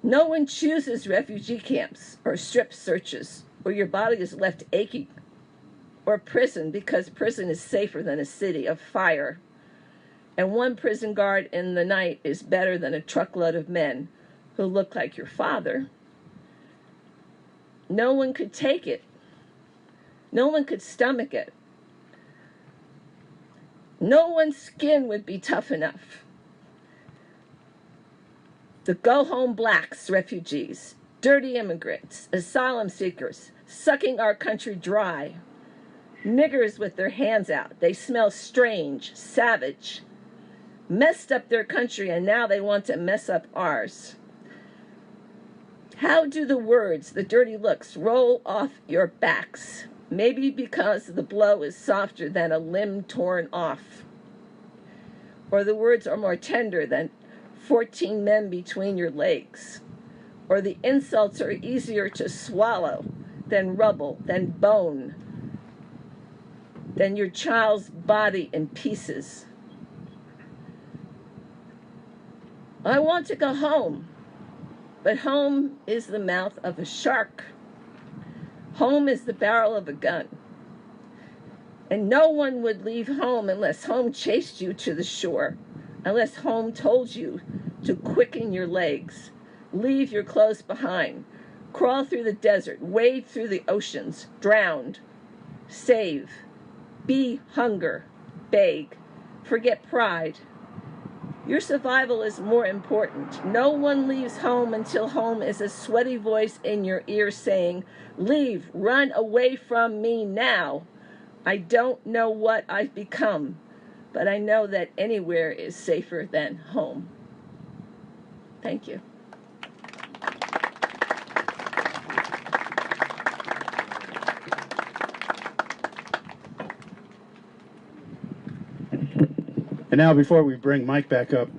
No one chooses refugee camps or strip searches where your body is left aching, or prison because prison is safer than a city of fire. And one prison guard in the night is better than a truckload of men who look like your father. No one could take it. No one could stomach it. No one's skin would be tough enough. The go-home blacks, refugees, dirty immigrants, asylum seekers, sucking our country dry. Niggers with their hands out. They smell strange, savage, messed up their country, and now they want to mess up ours. How do the words, the dirty looks, roll off your backs? Maybe because the blow is softer than a limb torn off. Or the words are more tender than 14 men between your legs. Or the insults are easier to swallow than rubble, than bone, than your child's body in pieces. I want to go home, but home is the mouth of a shark. Home is the barrel of a gun. And no one would leave home unless home chased you to the shore, unless home told you to quicken your legs, leave your clothes behind, crawl through the desert, wade through the oceans, drowned, save, be hunger, beg, forget pride, Your survival is more important. No one leaves home until home is a sweaty voice in your ear saying, "Leave, run away from me now." I don't know what I've become, but I know that anywhere is safer than home. Thank you. And now, before we bring Mike back up,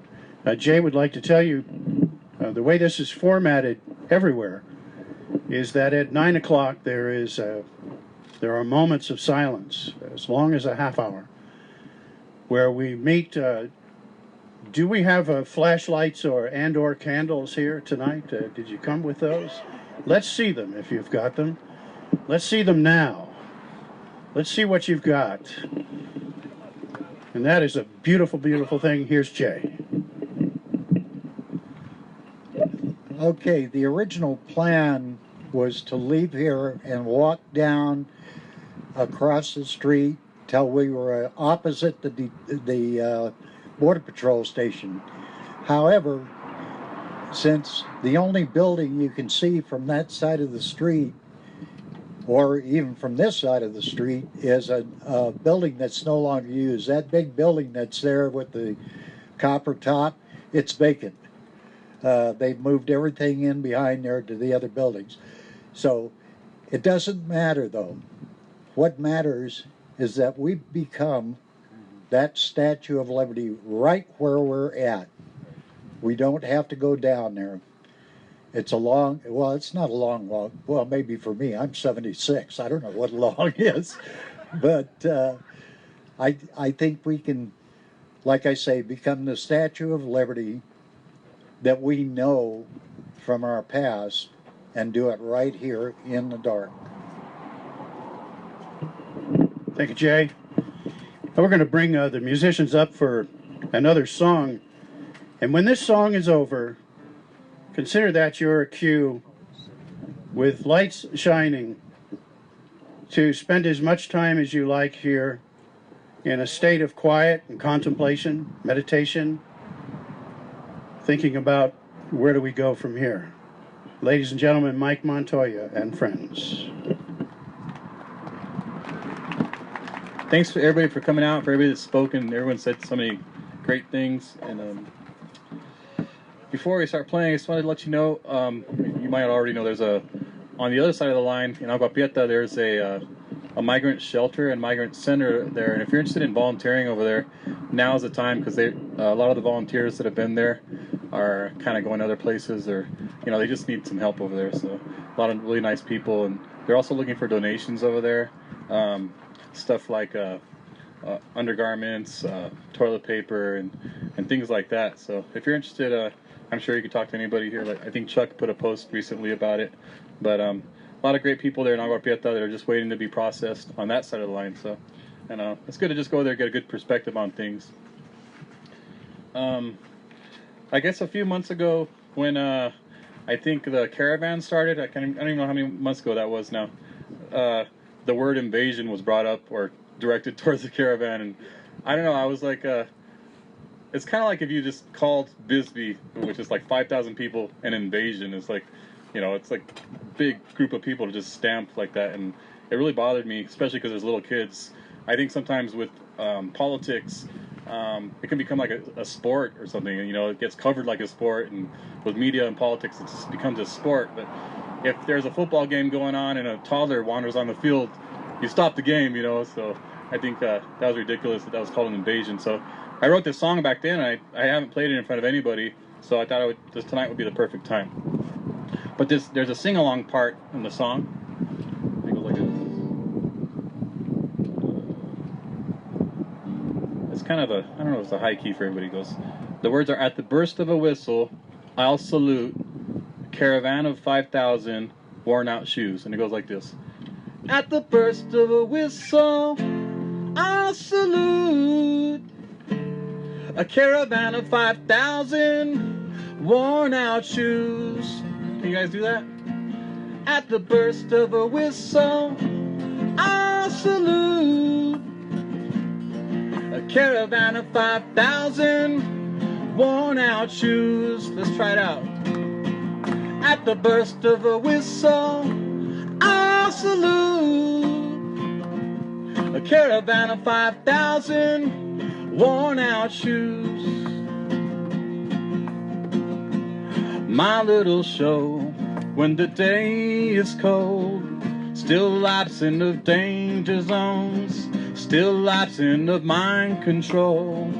Jay would like to tell you the way this is formatted everywhere is that at 9 o'clock there are moments of silence, as long as a half hour, where we meet. Do we have flashlights or candles here tonight? Did you come with those? Let's see them if you've got them. Let's see them now. Let's see what you've got. And that is a beautiful, beautiful thing. Here's Jay. Okay, the original plan was to leave here and walk down across the street till we were opposite the Border Patrol station. However, since the only building you can see from that side of the street, or even from this side of the street, is a building that's no longer used. That big building that's there with the copper top, it's vacant. They've moved everything in behind there to the other buildings. So it doesn't matter, though. What matters is that we've become that Statue of Liberty right where we're at. We don't have to go down there. It's it's not a long walk. Well, maybe for me, I'm 76. I don't know what long is. But I think we can, like I say, become the Statue of Liberty that we know from our past and do it right here in the dark. Thank you, Jay. We're going to bring the musicians up for another song. And when this song is over, consider that your cue, with lights shining, to spend as much time as you like here in a state of quiet and contemplation, meditation, thinking about where do we go from here. Ladies and gentlemen, Mike Montoya and friends. Thanks for everybody for coming out, for everybody that's spoken. Everyone said so many great things. And before we start playing, I just wanted to let you know, you might already know, on the other side of the line in Agua Prieta, there's a migrant shelter and migrant center there. And if you're interested in volunteering over there, now's the time, because a lot of the volunteers that have been there are kind of going other places, or they just need some help over there. So a lot of really nice people, and they're also looking for donations over there. Stuff like undergarments, toilet paper, and things like that. So if you're interested, I'm sure you can talk to anybody here. Like, I think Chuck put a post recently about it. But a lot of great people there in Agua Prieta that are just waiting to be processed on that side of the line. So, it's good to just go there and get a good perspective on things. I guess a few months ago, when I think the caravan started, I don't even know how many months ago that was now. The word invasion was brought up or directed towards the caravan, and I don't know, I was like, it's kind of like if you just called Bisbee, which is like 5,000 people, an invasion. It's like, it's like a big group of people to just stamp like that, and it really bothered me, especially because there's little kids. I think sometimes with politics, it can become like a sport or something, and it gets covered like a sport, and with media and politics, it just becomes a sport. But if there's a football game going on and a toddler wanders on the field, you stop the game, so I think that was ridiculous that was called an invasion. So I wrote this song back then, and I haven't played it in front of anybody, so I thought tonight would be the perfect time. But there's a sing-along part in the song. It goes like this. It's kind of I don't know if it's a high key for everybody. It goes, the words are, "At the burst of a whistle, I'll salute a caravan of 5,000 worn-out shoes." And it goes like this. At the burst of a whistle, I'll salute a caravan of 5,000 worn-out shoes. Can you guys do that? At the burst of a whistle, I'll salute a caravan of 5,000 worn out shoes. Let's try it out. At the burst of a whistle, I'll salute a caravan of 5,000 worn out shoes. My little show, when the day is cold, still lapsing of danger zones, still lapsing of mind control.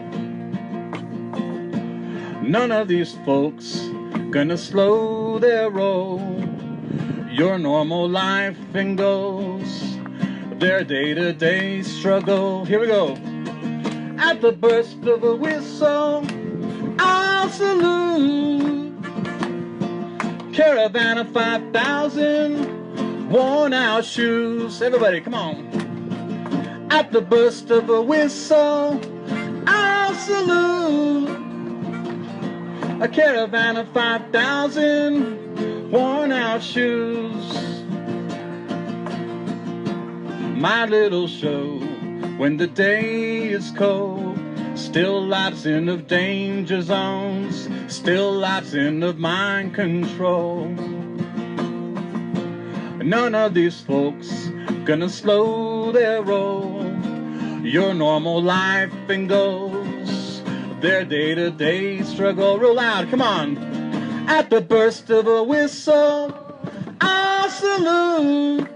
None of these folks gonna slow their roll. Your normal life and goals, their day-to-day struggle. Here we go. At the burst of a whistle, I'll salute caravan of 5,000 worn out shoes. Everybody, come on. At the burst of a whistle, I'll salute a caravan of 5,000 worn out shoes. My little show, when the day is cold, still lapsing of danger zones, still lapsing of mind control. None of these folks gonna slow their roll. Your normal life and goals, their day-to-day struggle. Real loud, come on. At the burst of a whistle, I'll salute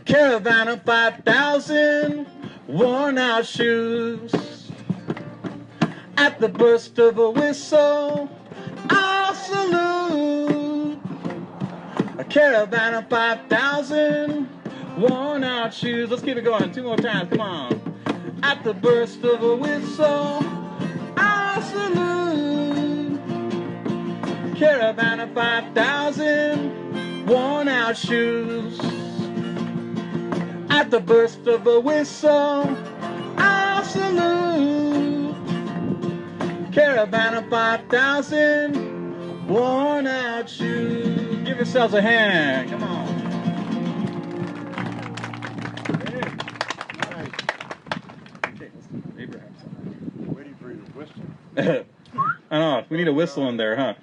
caravan of 5,000 worn out shoes. At the burst of a whistle, I'll salute a caravan of 5,000 worn out shoes. Let's keep it going 2 more times, come on. At the burst of a whistle, I'll salute caravan of 5,000 worn out shoes. At the burst of a whistle, I'll salute caravan of 5,000 worn out shoes. Give yourselves a hand, come on. Waiting for you to whistle. I know, we need a whistle in there, huh?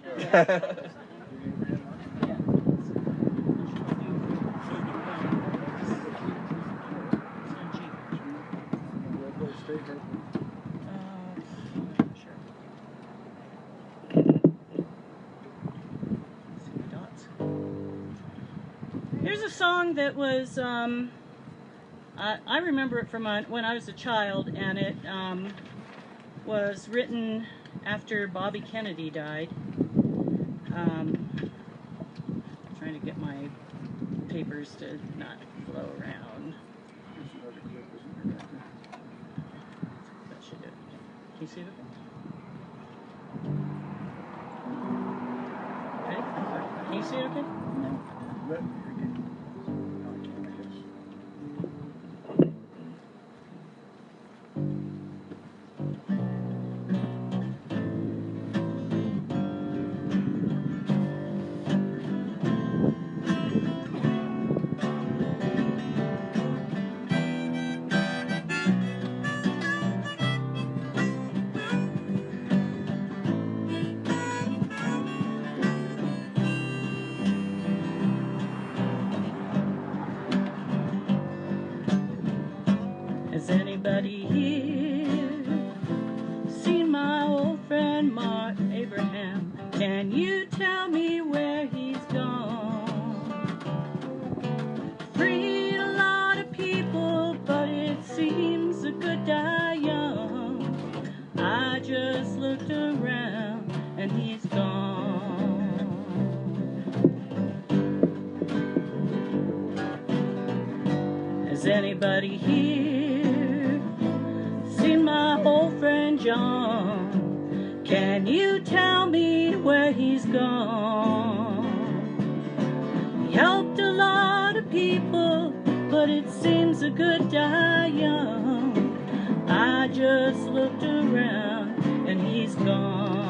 Here's a song that was, I remember it from when I was a child, and it was written after Bobby Kennedy died. Trying to get my papers to not flow around. That should do it. Can you see it? Okay? Can you see it okay? Has anybody here seen my old friend Mark Abraham? Can you tell me where he's gone? Freed a lot of people, but it seems a good die young. I just looked around and he's gone. Has anybody here seen my old friend John? Can you tell me where he's gone? He helped a lot of people, but it seems a good die young. I just looked around and he's gone.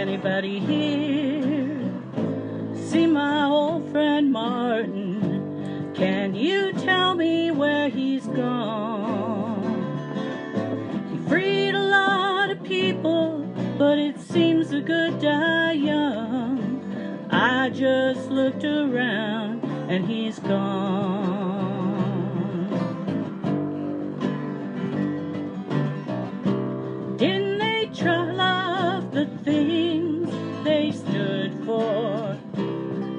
anybody here seen my old friend Martin? Can you tell me where he's gone? He freed a lot of people, but it seems the good die young. I just looked around and he's gone. Didn't they try love the things they stood for?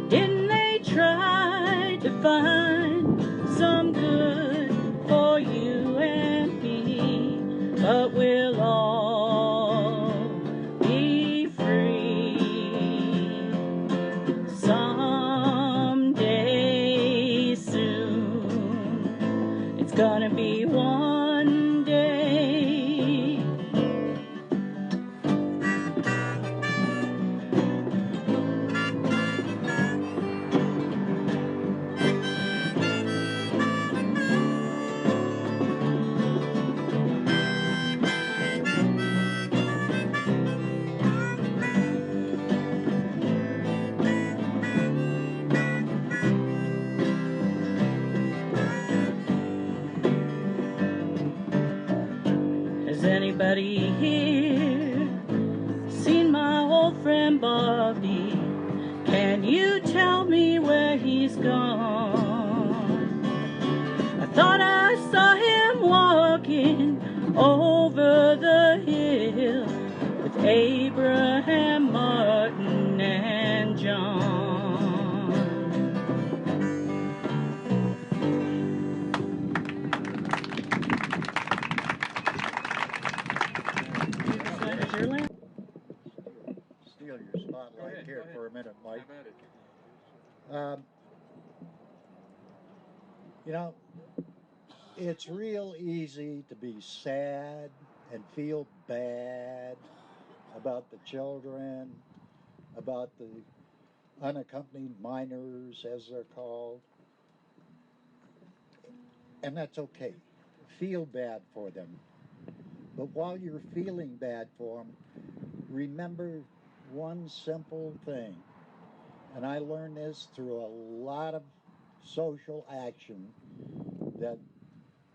Didn't they try to find some good for you and me? But we'll all be free someday soon. It's gonna be one day. Has anybody here seen my old friend Bobby? Can you tell me where he's gone? I thought I saw him walking over the hill with Abraham, Martin, and John. Steal your spotlight here for a minute, Mike. You know, it's real easy to be sad and feel bad about the children, about the unaccompanied minors, as they're called. And that's okay. Feel bad for them. But while you're feeling bad for them, remember one simple thing. And I learned this through a lot of social action, that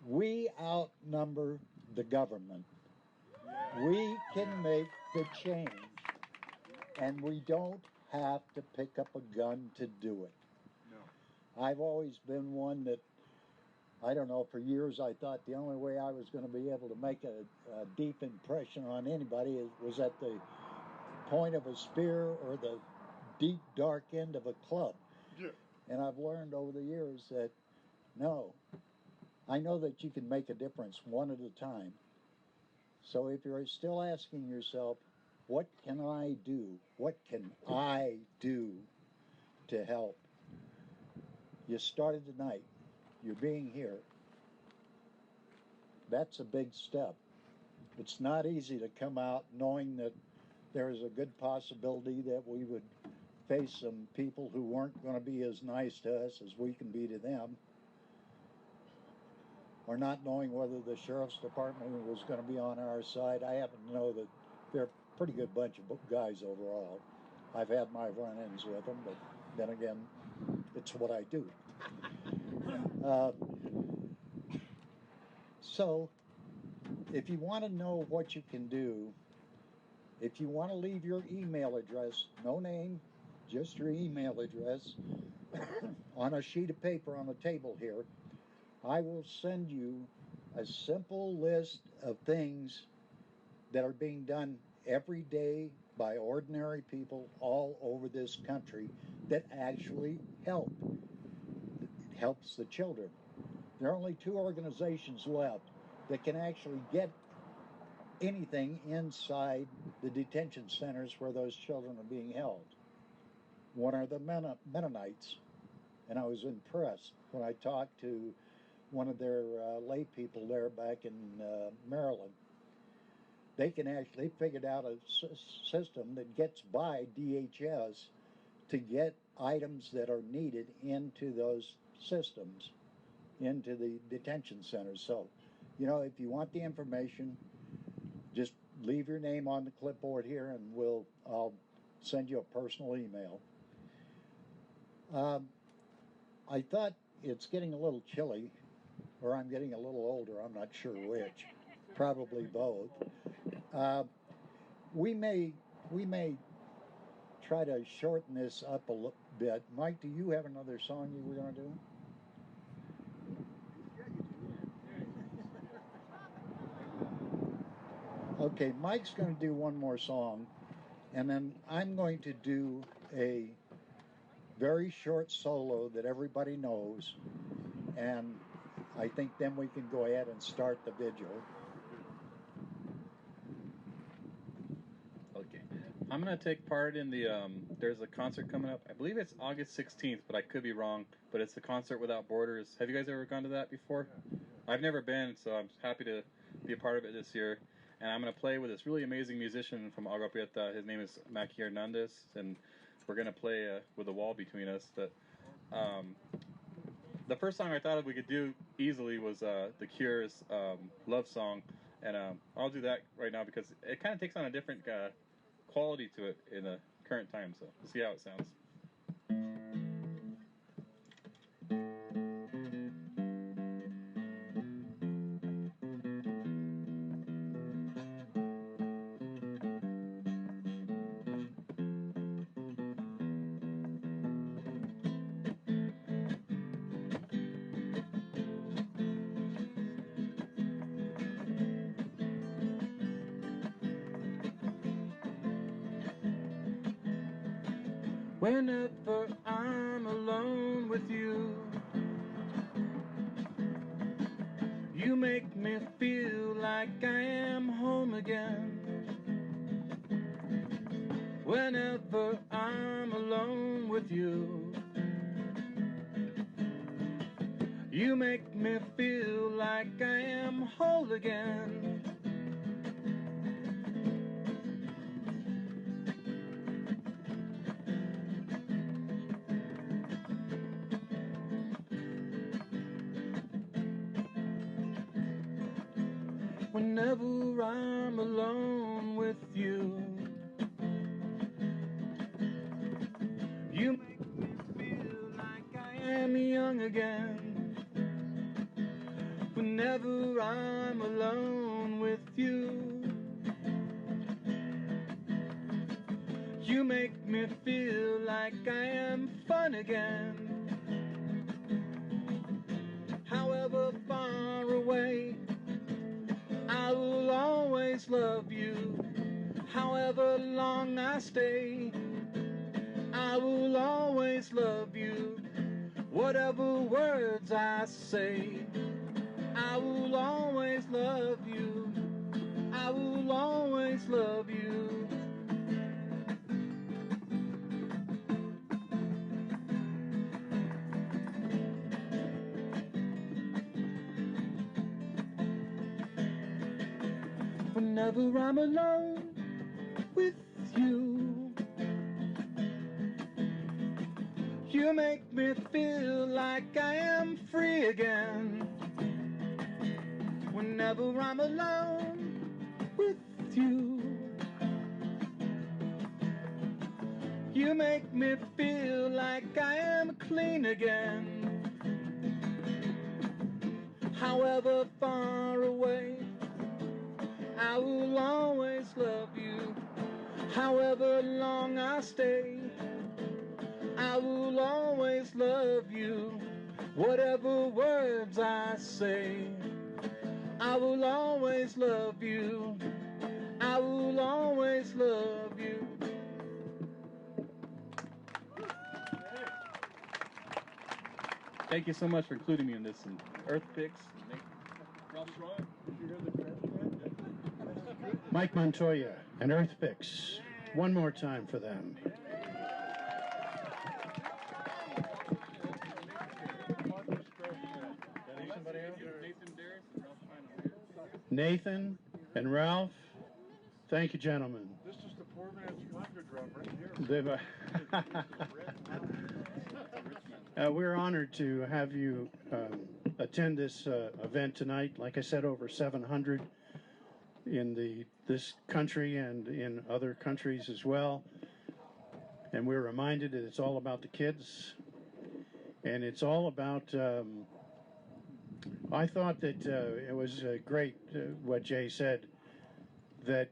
we outnumber the government. We can make the change, and we don't have to pick up a gun to do it. No. I've always been one that, I don't know, for years I thought the only way I was going to be able to make a deep impression on anybody was at the point of a spear or the deep, dark end of a club. Yeah. And I've learned over the years that, no, I know that you can make a difference one at a time. So if you're still asking yourself, what can I do? What can I do to help? You started tonight. You're being here. That's a big step. It's not easy to come out knowing that there's a good possibility that we would face some people who weren't going to be as nice to us as we can be to them, or not knowing whether the sheriff's department was going to be on our side. I happen to know that they're a pretty good bunch of guys overall. I've had my run-ins with them, but then again, it's what I do. So, if you want to know what you can do, if you want to leave your email address, no name, just your email address, on a sheet of paper on the table here, I will send you a simple list of things that are being done every day by ordinary people all over this country that actually help. It helps the children. There are only 2 organizations left that can actually get anything inside the detention centers where those children are being held. One are the Mennonites, and I was impressed when I talked to one of their lay people there back in Maryland. They figured out a system that gets by DHS to get items that are needed into those systems, into the detention centers. So, if you want the information, just leave your name on the clipboard here, and I'll send you a personal email. I thought it's getting a little chilly, or I'm getting a little older. I'm not sure which. Probably both. We may try to shorten this up a bit. Mike, do you have another song you were going to do? Okay, Mike's going to do one more song, and then I'm going to do a very short solo that everybody knows, and I think then we can go ahead and start the vigil. Okay. I'm going to take part in the, there's a concert coming up. I believe it's August 16th, but I could be wrong. But it's the Concert Without Borders. Have you guys ever gone to that before? I've never been, so I'm happy to be a part of it this year. And I'm going to play with this really amazing musician from Agua Prieta. His name is Mackie Hernandez, and we're going to play with a wall between us. But the first song I thought we could do easily was The Cure's Love Song. And I'll do that right now because it kind of takes on a different quality to it in the current time. So we'll see how it sounds. Whenever I'm alone with you, you make me feel like I am home again. Whenever I'm alone with you, you make me feel like I am whole again. Whenever I'm alone with you, you make me feel like I am young again. Whenever I'm alone with you, you make me feel like I am fun again. However far away, I will always love you. However long I stay, I will always love you. Whatever words I say, I will always love you. I will always love you. Whenever I'm alone with you, you make me feel like I am free again. Whenever I'm alone with you, you make me feel like I am clean again. However far away, I will always love you. However long I stay, I will always love you. Whatever words I say, I will always love you. I will always love you. Thank you so much for including me in this. And Earth Picks. Mike Montoya and Earth Picks. One more time for them. Nathan and Ralph, thank you, gentlemen. This is the poor man's wonder drum right here. We're honored to have you attend this event tonight. Like I said, over 700 in this country and in other countries as well. And we're reminded that it's all about the kids, and it's all about. I thought that it was great what Jay said, that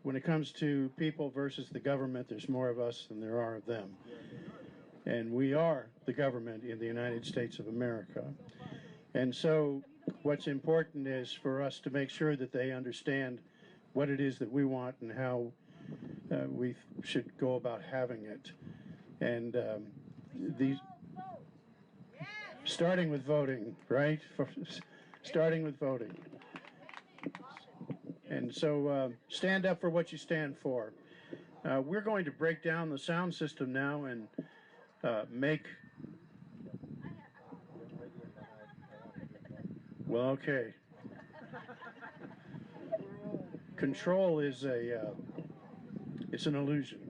when it comes to people versus the government, there's more of us than there are of them. And we are the government in the United States of America. And so what's important is for us to make sure that they understand what it is that we want and how we should go about having it. And these, starting with voting, right? Starting with voting. And so stand up for what you stand for. We're going to break down the sound system now and make... Well, okay. Control is it's an illusion.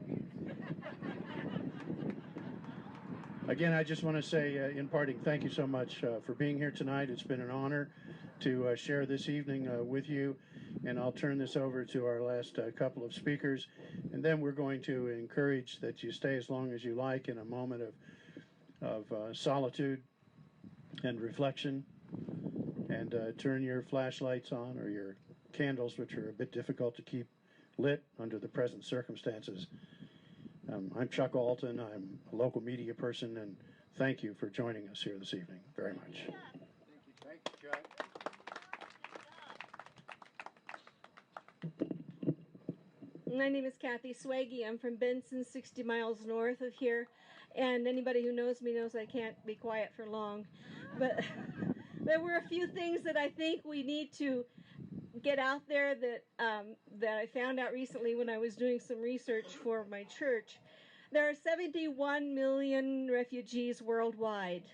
Again, I just want to say in parting, thank you so much for being here tonight. It's been an honor to share this evening with you, and I'll turn this over to our last couple of speakers, and then we're going to encourage that you stay as long as you like in a moment of solitude and reflection, and turn your flashlights on or your candles, which are a bit difficult to keep lit under the present circumstances. I'm Chuck Alton. I'm a local media person, and thank you for joining us here this evening very much. Thank you, Chuck. My name is Kathy Swaggy. I'm from Benson, 60 miles north of here, and anybody who knows me knows I can't be quiet for long. But there were a few things that I think we need to get out there that I found out recently when I was doing some research for my church. There are 71 million refugees worldwide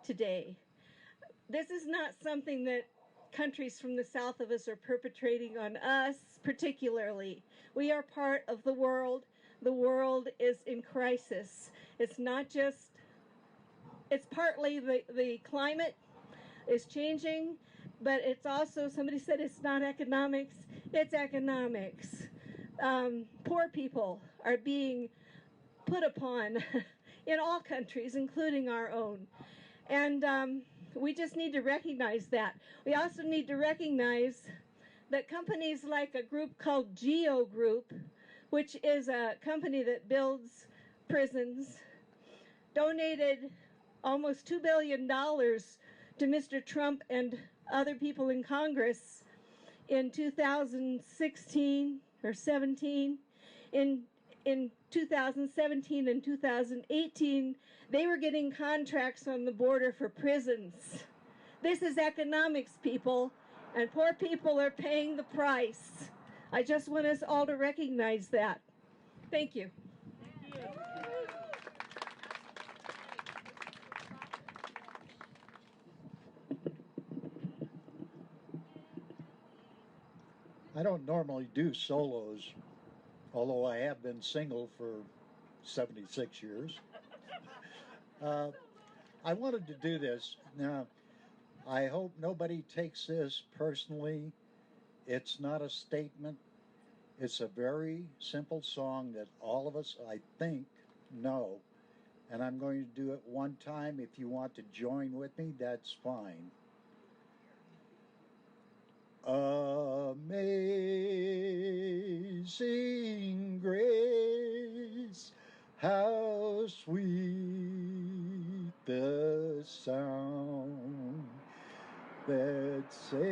today. This is not something that countries from the south of us are perpetrating on us particularly. We are part of the world. The world is in crisis. It's not just, it's partly the climate is changing, but it's also, somebody said it's not economics, it's economics. Poor people are being put upon in all countries, including our own. And we just need to recognize that. We also need to recognize that companies like a group called Geo Group, which is a company that builds prisons, donated almost $2 billion to Mr. Trump and other people in Congress in 2016 or 17. In 2017 and 2018, they were getting contracts on the border for prisons. This is economics, people, and poor people are paying the price. I just want us all to recognize that. Thank you. I don't normally do solos, although I have been single for 76 years. I wanted to do this. Now, I hope nobody takes this personally. It's not a statement. It's a very simple song that all of us, I think, know. And I'm going to do it one time. If you want to join with me, that's fine. Amazing grace, how sweet the sound that saved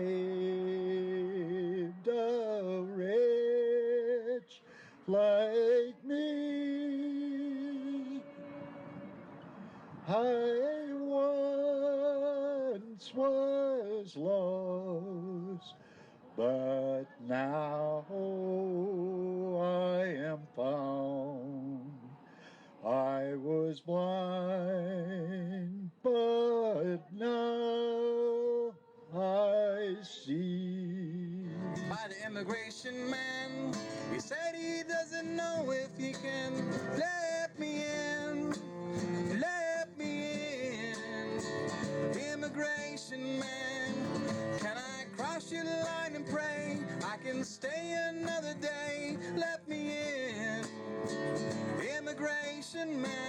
a wretch like me. I once was lost, but now I am found. I was blind, but now I see. By the immigration man, he said he doesn't know if he can let me in, let me in. Immigration man, can I cross your line and pray I can and man.